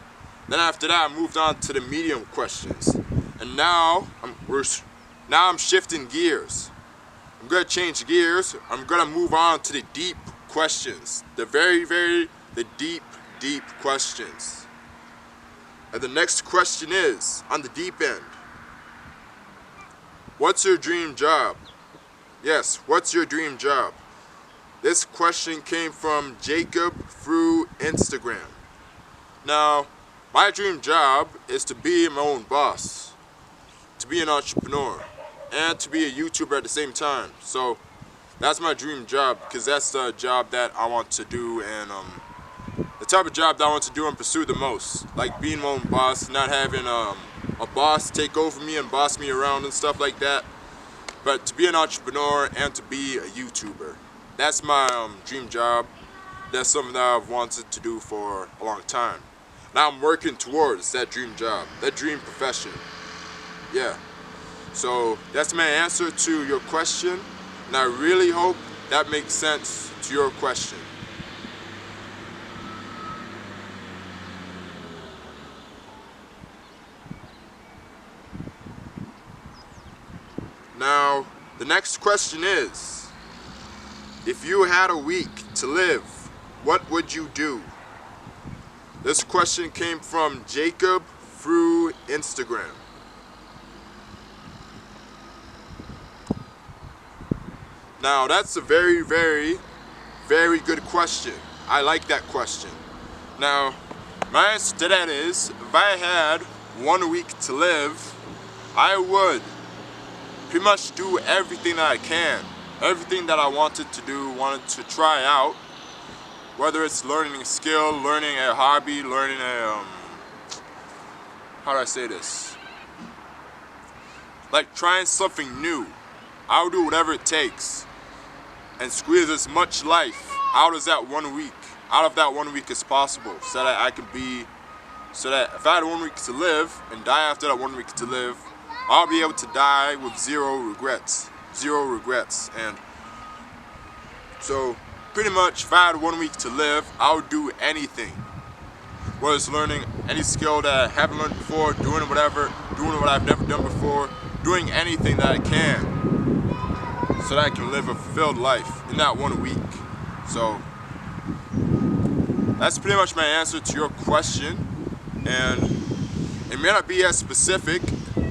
Then after that, I moved on to the medium questions. And now I'm shifting gears. I'm gonna change gears. I'm gonna move on to the deep questions. The the deep questions. And the next question is, on the deep end, what's your dream job? Yes, what's your dream job? This question came from Jacob through Instagram. Now, my dream job is to be my own boss, to be an entrepreneur, and to be a YouTuber at the same time. So that's my dream job, because that's the job that I want to do, and the type of job that I want to do and pursue the most. Like being my own boss, not having a boss take over me and boss me around and stuff like that. But to be an entrepreneur and to be a YouTuber. That's my dream job. That's something that I've wanted to do for a long time. Now I'm working towards that dream job, that dream profession. Yeah. So that's my answer to your question, and I really hope that makes sense to your question. Now, the next question is, if you had a week to live, what would you do? This question came from Jacob through Instagram. Now, that's a very, very, very good question. I like that question. Now, my answer to that is, if I had 1 week to live, I would pretty much do everything that I can. Everything that I wanted to do, wanted to try out. Whether it's learning a skill, learning a hobby, learning a, how do I say this? Like trying something new. I'll do whatever it takes and squeeze as much life out of that 1 week, as possible, so that I can be, so that if I had 1 week to live and die after that 1 week to live, I'll be able to die with zero regrets. And so pretty much if I had 1 week to live, I would do anything. Whether it's learning any skill that I haven't learned before, doing what I've never done before, doing anything that I can, so that I can live a fulfilled life in that 1 week. So that's pretty much my answer to your question, and it may not be as specific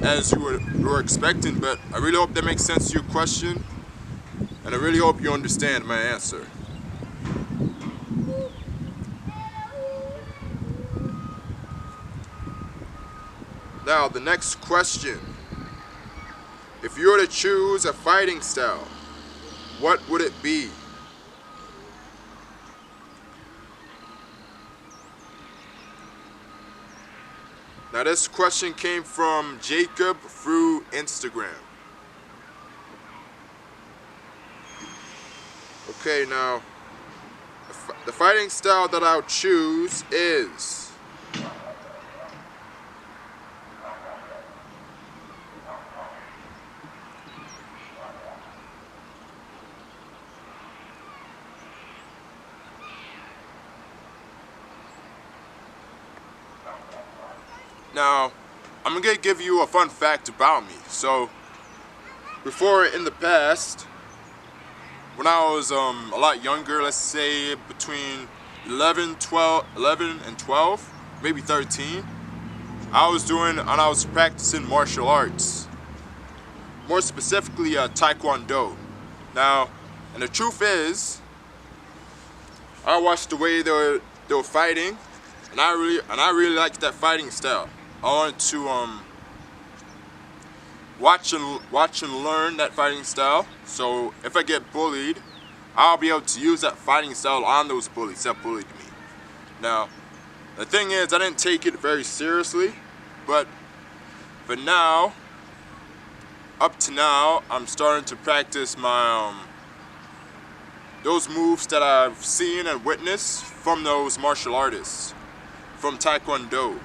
as you were expecting, but I really hope that makes sense to your question, and I really hope you understand my answer. Now, the next question. If you were to choose a fighting style, what would it be? Now, this question came from Jacob through Instagram. Okay, now, the fighting style that I'll choose is Now, I'm going to give you a fun fact about me. So, before in the past, when I was a lot younger, let's say between 11 and 12, maybe 13, I was practicing martial arts. More specifically, Taekwondo. Now, and the truth is, I watched the way they were fighting, and I really liked that fighting style. I wanted to watch and learn that fighting style, so if I get bullied, I'll be able to use that fighting style on those bullies that bullied me. Now, the thing is, I didn't take it very seriously, but now, up to now, I'm starting to practice my those moves that I've seen and witnessed from those martial artists, from Taekwondo.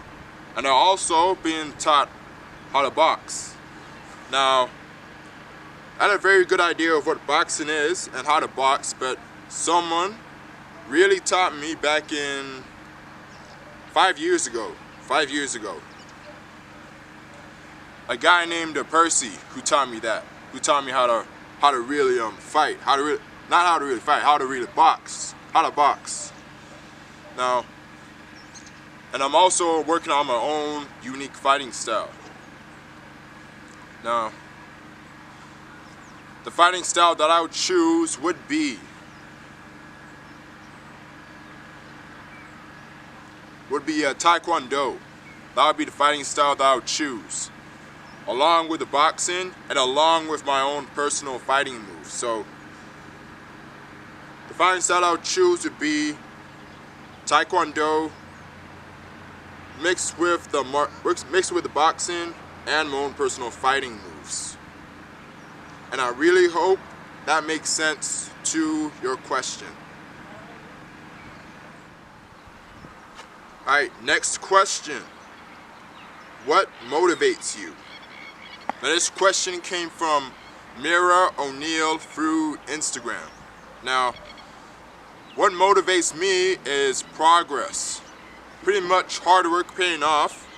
And I'm also being taught how to box. Now, I had a very good idea of what boxing is and how to box, but someone really taught me back in 5 years ago. A guy named Percy who taught me that. Who taught me how to really fight. How to really box. How to box. Now, and I'm also working on my own unique fighting style. Now, the fighting style that I would choose would be would be Taekwondo. That would be the fighting style that I would choose, along with the boxing and along with my own personal fighting moves. So the fighting style I would choose would be Taekwondo mixed with the boxing and my own personal fighting moves. And I really hope that makes sense to your question. Alright, next question. What motivates you? Now this question came from Mira O'Neill through Instagram. Now, what motivates me is progress. Pretty much hard work paying off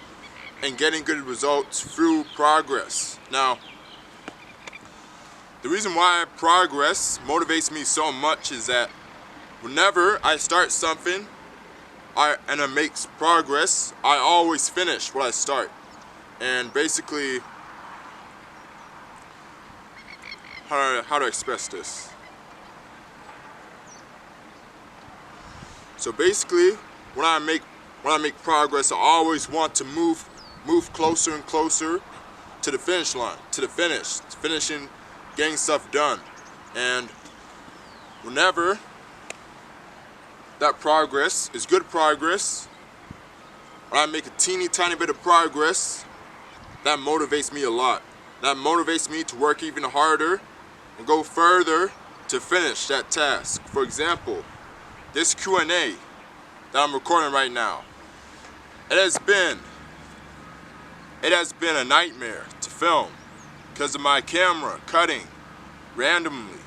and getting good results through progress. Now, the reason why progress motivates me so much is that whenever I start something and it makes progress, I always finish what I start. And basically, how to express this? So basically, when I make progress, I always want to move closer and closer to the finish line, to the finishing, getting stuff done. And whenever that progress is good progress, when I make a teeny tiny bit of progress, that motivates me a lot. That motivates me to work even harder and go further to finish that task. For example, this Q&A that I'm recording right now, it has been a nightmare to film because of my camera cutting randomly.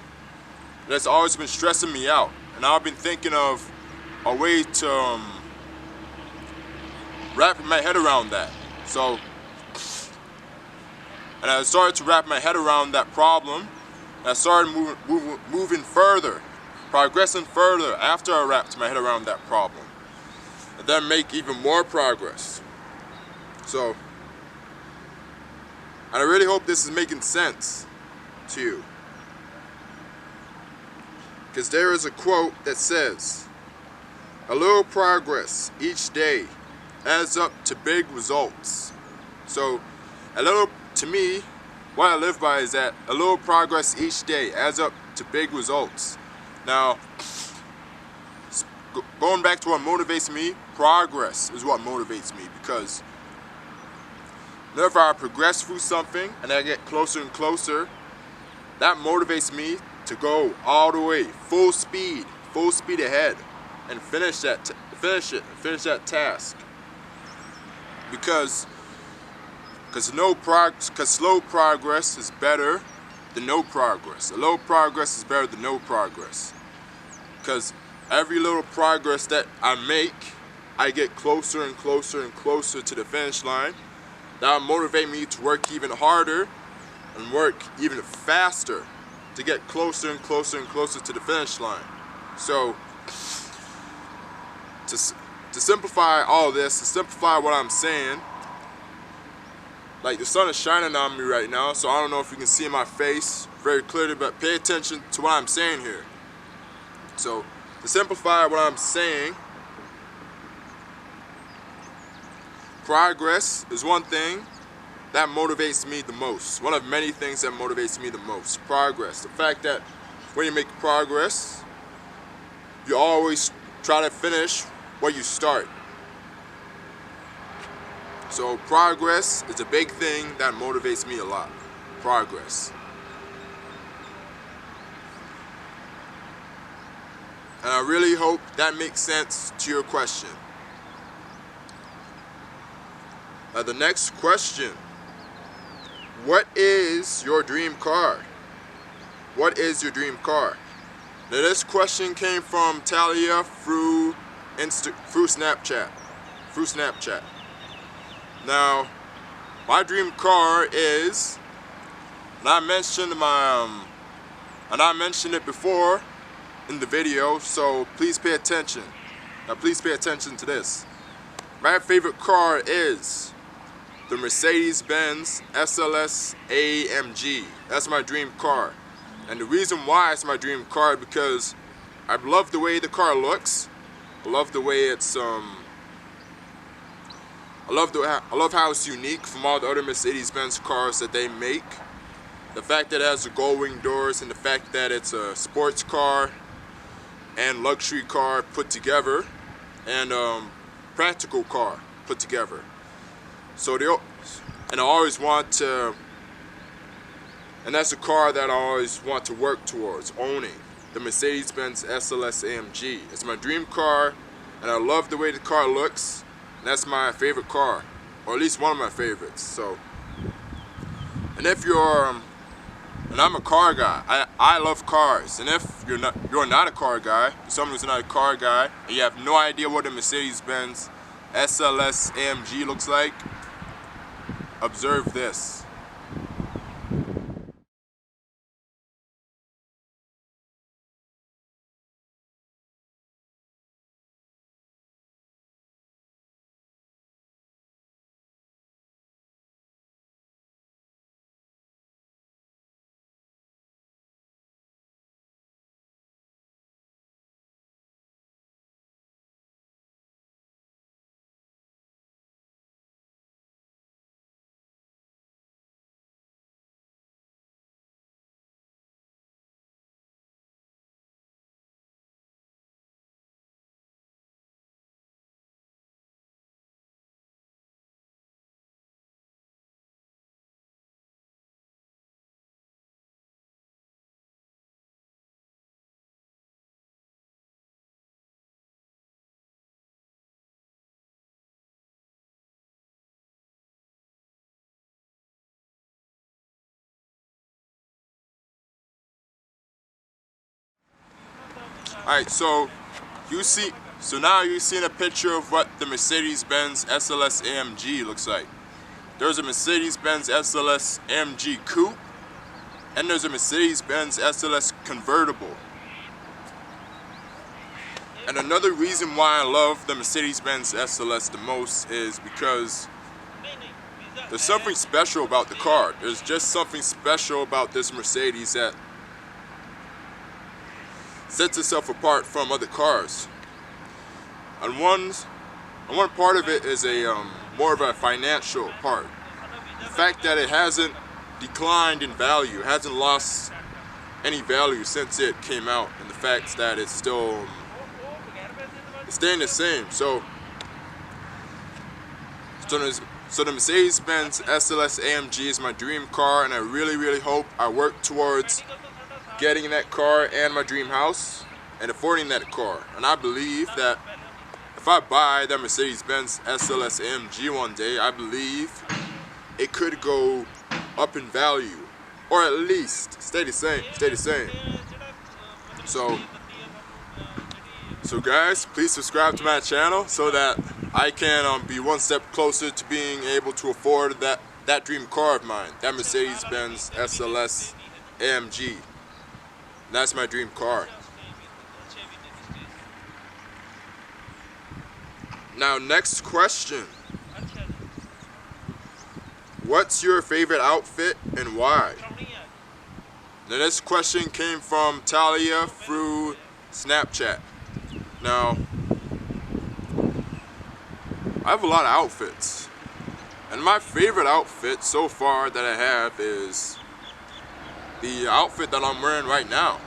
That's always been stressing me out, and I've been thinking of a way to wrap my head around that. So, and I started to wrap my head around that problem, and I started moving further, progressing further after I wrapped my head around that problem, and then make even more progress. So, and I really hope this is making sense to you, because there is a quote that says, "A little progress each day adds up to big results." So, to me, what I live by is that a little progress each day adds up to big results. Now, going back to what motivates me, progress is what motivates me, because whenever I progress through something and I get closer and closer, that motivates me to go all the way, full speed ahead, and finish that task. Because slow progress is better than no progress. A little progress is better than no progress. Because every little progress that I make, I get closer and closer and closer to the finish line. That will motivate me to work even harder and work even faster to get closer and closer and closer to the finish line. So, to simplify all this, to simplify what I'm saying, like the sun is shining on me right now, so I don't know if you can see my face very clearly, but pay attention to what I'm saying here. So, to simplify what I'm saying, progress is one thing that motivates me the most. One of many things that motivates me the most. Progress. The fact that when you make progress, you always try to finish what you start. So progress is a big thing that motivates me a lot. Progress. And I really hope that makes sense to your question. Now the next question. What is your dream car? What is your dream car? Now this question came from Talia through Snapchat. Now, my dream car is, and I mentioned it before in the video, so please pay attention. Now please pay attention to this. My favorite car is the Mercedes-Benz SLS AMG. That's my dream car. And the reason why it's my dream car is because I love the way the car looks. I love the way it's I love how it's unique from all the other Mercedes-Benz cars that they make. The fact that it has the gull-wing doors and the fact that it's a sports car and luxury car put together and practical car put together. So and I always want to, and that's a car that I always want to work towards owning, the Mercedes-Benz SLS AMG. It's my dream car, and I love the way the car looks, and that's my favorite car, or at least one of my favorites. So, and if you're, and I'm a car guy, I love cars, and if you're not a car guy, someone who's not a car guy, and you have no idea what a Mercedes-Benz SLS AMG looks like, observe this. Alright, so now you've seen a picture of what the Mercedes-Benz SLS AMG looks like. There's a Mercedes-Benz SLS AMG Coupe, and there's a Mercedes-Benz SLS Convertible. And another reason why I love the Mercedes-Benz SLS the most is because there's something special about the car. There's just something special about this Mercedes that sets itself apart from other cars. And one part of it is more of a financial part. The fact that it hasn't declined in value, hasn't lost any value since it came out, and the fact that it's still staying the same. So the Mercedes-Benz SLS AMG is my dream car, and I really hope I work towards getting that car and my dream house and affording that car. And I believe that if I buy that Mercedes-Benz SLS AMG one day, I believe it could go up in value, or at least stay the same. So guys, please subscribe to my channel so that I can be one step closer to being able to afford that dream car of mine, that Mercedes-Benz SLS AMG. That's my dream car. Now, next question. What's your favorite outfit and why? Now, this question came from Talia through Snapchat. Now, I have a lot of outfits. And my favorite outfit so far that I have is the outfit that I'm wearing right now.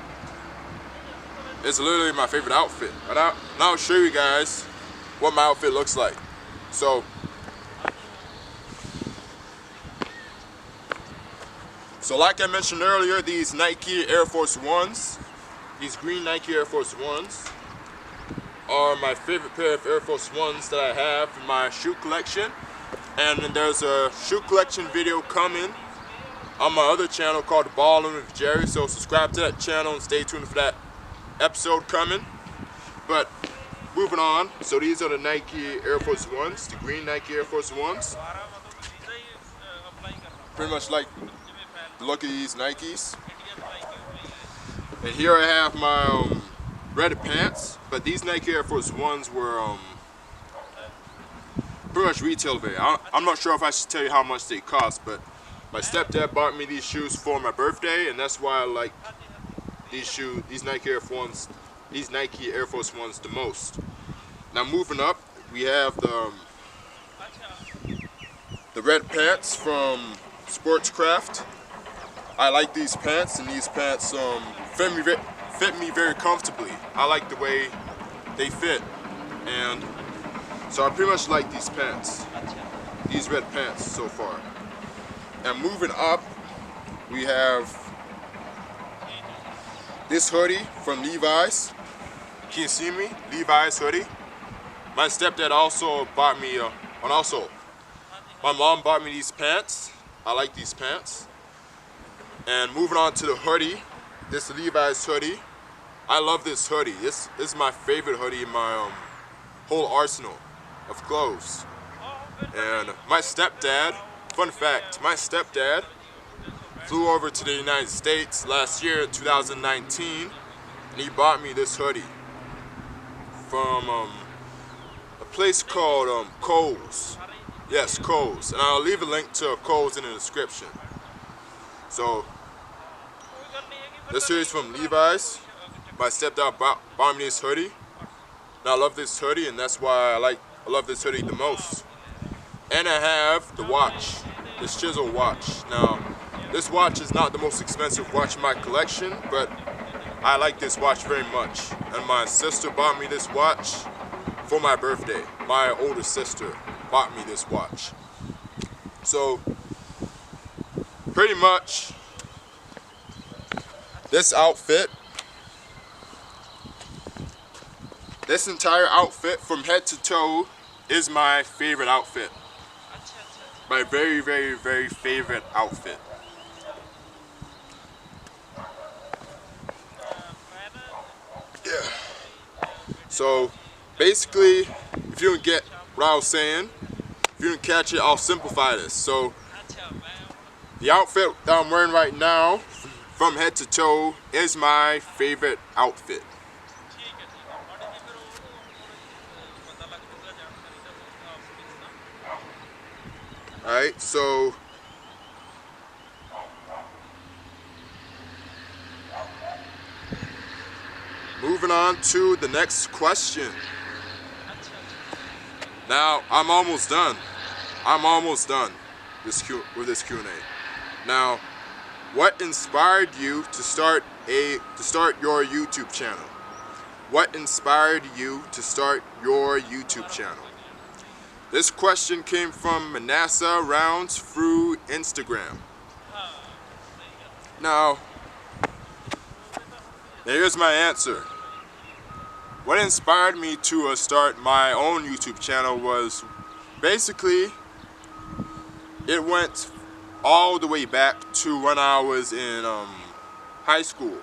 It's literally my favorite outfit. And I'll show you guys what my outfit looks like. So like I mentioned earlier, these Nike Air Force Ones, these green Nike Air Force Ones, are my favorite pair of Air Force Ones that I have in my shoe collection. And then there's a shoe collection video coming on my other channel called Ballin' with Jerry, so subscribe to that channel and stay tuned for that episode coming. But moving on, so these are the Nike Air Force Ones, the green Nike Air Force Ones. Pretty much like the look of these Nikes. And here I have my red pants, but these Nike Air Force Ones were pretty much retail value. I'm not sure if I should tell you how much they cost, but my stepdad bought me these shoes for my birthday, and that's why I like these Nike Air Force Ones the most. Now moving up, we have the red pants from Sportscraft. I like these pants, and these pants fit me very comfortably. I like the way they fit, and so I pretty much like these pants, these red pants so far. And moving up, we have this hoodie from Levi's. Can you see me? Levi's hoodie. My stepdad also bought me, my mom bought me these pants. I like these pants. And moving on to the hoodie, this Levi's hoodie. I love this hoodie. This is my favorite hoodie in my whole arsenal of clothes. And my stepdad, fun fact, my stepdad flew over to the United States last year in 2019, and he bought me this hoodie from a place called Kohl's. Yes, Kohl's. And I'll leave a link to Kohl's in the description. So, this hoodie is from Levi's. My stepdad bought me this hoodie. And I love this hoodie, and that's why I love this hoodie the most. And I have the watch, this Chisel watch. Now, this watch is not the most expensive watch in my collection, but I like this watch very much. And my sister bought me this watch for my birthday. My older sister bought me this watch. So, pretty much, this outfit, this entire outfit from head to toe is my favorite outfit. My very, very, very favorite outfit. Yeah. So, basically, if you didn't get what I was saying, if you didn't catch it, I'll simplify this. So, the outfit that I'm wearing right now, from head to toe, is my favorite outfit. Alright, so moving on to the next question. Now, I'm almost done. With this Q&A. Now, what inspired you to start your YouTube channel? What inspired you to start your YouTube channel? This question came from Manasseh Rounds through Instagram. Now, here's my answer. What inspired me to start my own YouTube channel was basically, it went all the way back to when I was in high school.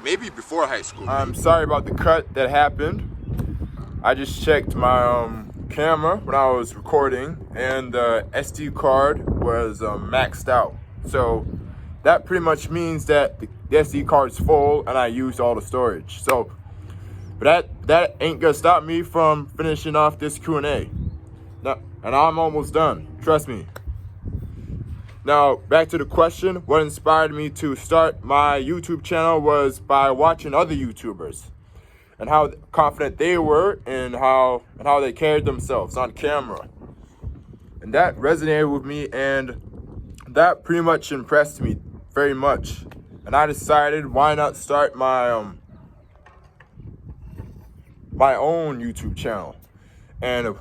Maybe before high school. I'm sorry about the cut that happened. I just checked my camera when I was recording, and the SD card was maxed out. So that pretty much means that the SD card's full and I used all the storage. So, but that ain't gonna stop me from finishing off this Q&A. Now, and I'm almost done, trust me. Now, back to the question, what inspired me to start my YouTube channel was by watching other YouTubers and how confident they were and how they carried themselves on camera. And that resonated with me, and that pretty much impressed me very much. And I decided, why not start my my own YouTube channel. And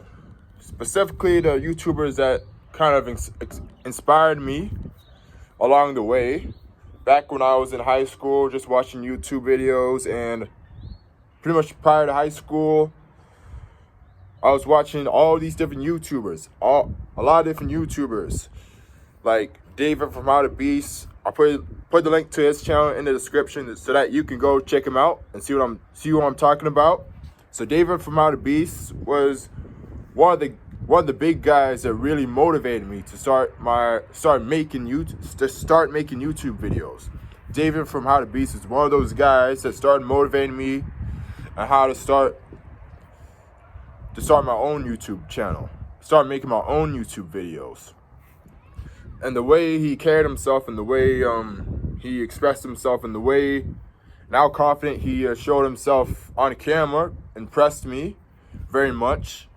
specifically the YouTubers that kind of inspired me along the way, back when I was in high school, just watching YouTube videos, and pretty much prior to high school, I was watching all these different YouTubers, a lot of different YouTubers, like David from How to Beast. I'll put the link to his channel in the description so that you can go check him out and see what I'm talking about. So David from How to Beast was one of the big guys that really motivated me to start making YouTube videos. David from How to Beast is one of those guys that started motivating me on how to start my own YouTube channel, start making my own YouTube videos. And the way he carried himself, and the way he expressed himself, and the way and how confident he showed himself on camera impressed me very much.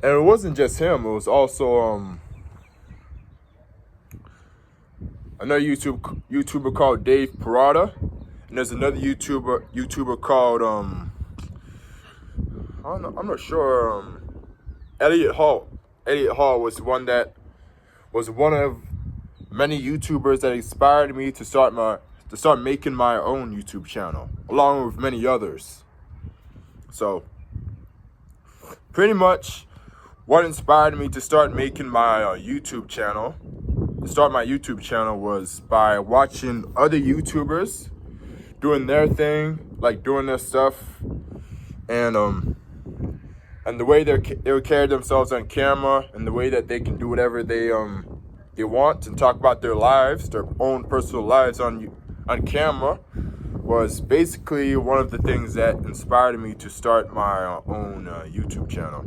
And it wasn't just him. It was also another YouTuber called Dave Parada, and there's another YouTuber called I'm not sure, Elliot Hall. Elliot Hall was one of many YouTubers that inspired me to start making my own YouTube channel, along with many others. So pretty much what inspired me to start making my YouTube channel was by watching other YouTubers doing their thing, like doing their stuff, and the way they would carry themselves on camera, and the way that they can do whatever they want and talk about their lives, their own personal lives on camera, was basically one of the things that inspired me to start my own YouTube channel.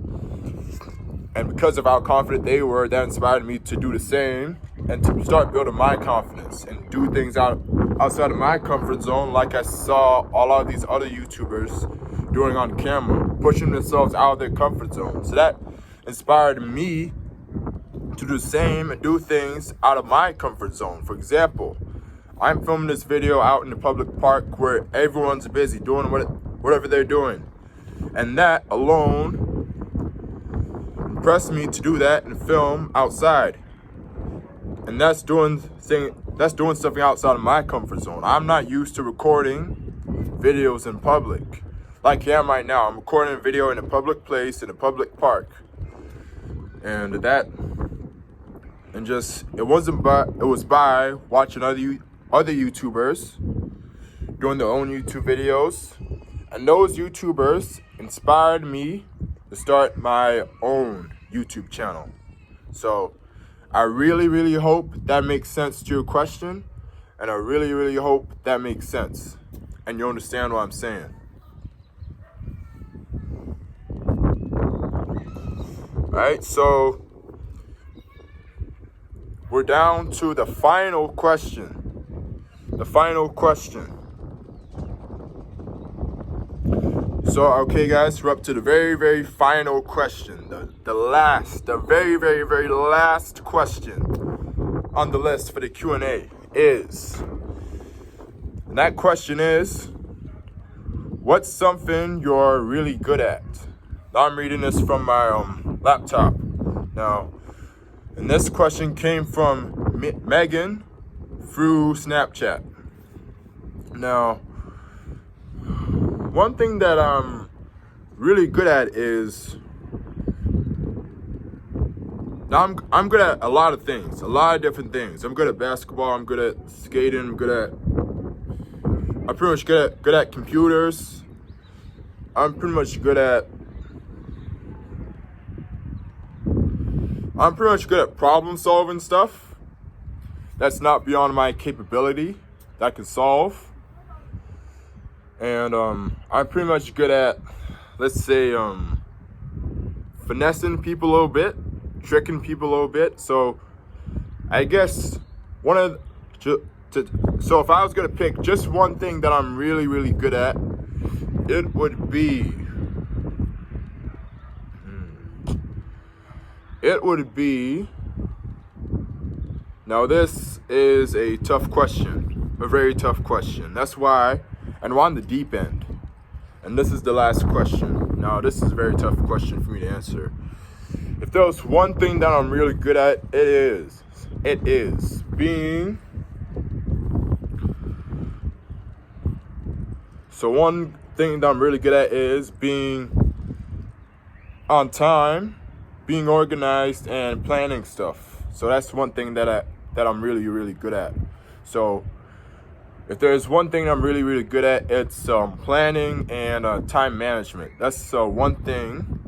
And because of how confident they were, that inspired me to do the same and to start building my confidence and do things outside of my comfort zone, like I saw all of these other YouTubers doing on camera, pushing themselves out of their comfort zone. So that inspired me to do the same and do things out of my comfort zone. For example, I'm filming this video out in the public park where everyone's busy doing whatever they're doing. And that alone impressed me to do that and film outside. And that's doing something outside of my comfort zone. I'm not used to recording videos in public. Like I am right now. I'm recording a video in a public place, in a public park. And it was by watching other YouTubers doing their own YouTube videos, and those YouTubers inspired me to start my own YouTube channel. So I really, really hope that makes sense to your question, and I really, really hope that makes sense and you understand what I'm saying. Alright, so we're down to the final question. The final question. So, okay guys, we're up to the very, very final question. The very, very, very last question on the list for the Q&A is, and that question is, what's something you're really good at? Now I'm reading this from my laptop. Now, and this question came from Megan through Snapchat. Now, one thing that I'm really good at is, now I'm good at a lot of things, a lot of different things. I'm good at basketball, I'm good at skating, I'm pretty much good at computers. I'm pretty much good at problem solving stuff that's not beyond my capability that I can solve. And I'm pretty much good at, let's say, finessing people a little bit, tricking people a little bit. So I guess so if I was gonna pick just one thing that I'm really, really good at, it would be now this is a tough question, a very tough question. That's why, and we're on the deep end. And this is the last question. Now this is a very tough question for me to answer. If there was one thing that I'm really good at, it is being, so one thing that I'm really good at is being on time, being organized, and planning stuff. So that's one thing that I'm really, really good at. So if there's one thing I'm really, really good at, it's planning and time management. That's one thing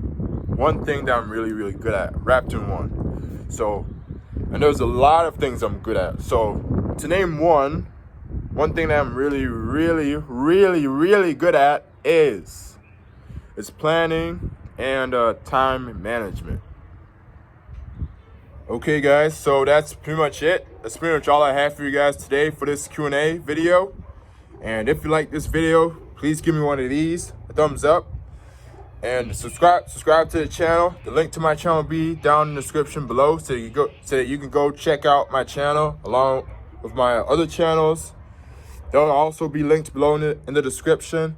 that I'm really, really good at, wrapped in one. So, and there's a lot of things I'm good at. So to name one thing that I'm really, really, really, really good at is planning and time management. Okay guys, so that's pretty much it. That's pretty much all I have for you guys today for this Q&A video. And if you like this video, please give me one of these, a thumbs up. And subscribe to the channel. The link to my channel will be down in the description below, so that you can go check out my channel along with my other channels. They'll also be linked below in the description.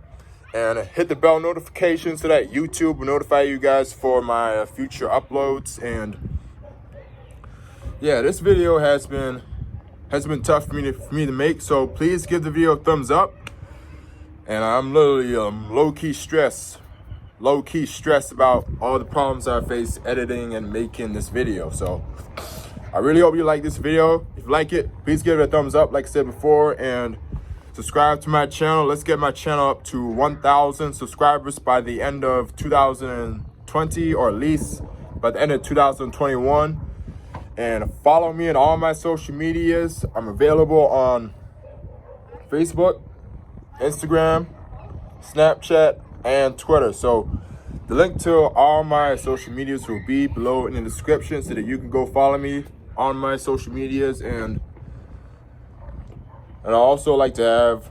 And hit the bell notification so that YouTube will notify you guys for my future uploads. And yeah, this video has been tough for me to make, so please give the video a thumbs up. And I'm literally low-key stressed about all the problems I face editing and making this video. So I really hope you like this video. If you like it, please give it a thumbs up like I said before, and subscribe to my channel. Let's get my channel up to 1,000 subscribers by the end of 2020, or at least by the end of 2021. And follow me on all my social medias. I'm available on Facebook, Instagram, Snapchat, and Twitter. So the link to all my social medias will be below in the description, so that you can go follow me on my social medias. And I also like to have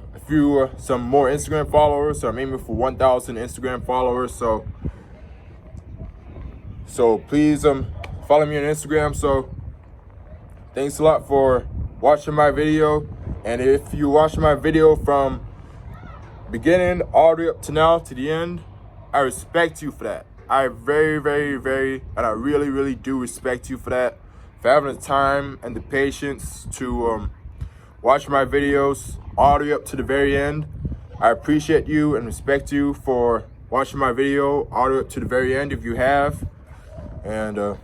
some more Instagram followers. So I'm aiming for 1,000 Instagram followers. So please follow me on Instagram. So thanks a lot for watching my video. And if you watch my video from beginning all the way up to now to the end, I respect you for that. I very, very, very, and I really, really do respect you for that, for having the time and the patience to watch my videos all the way up to the very end. I appreciate you and respect you for watching my video all the way up to the very end, if you have. And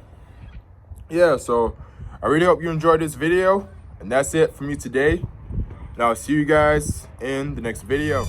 yeah, so I really hope you enjoyed this video. And that's it from me today. And I'll see you guys in the next video.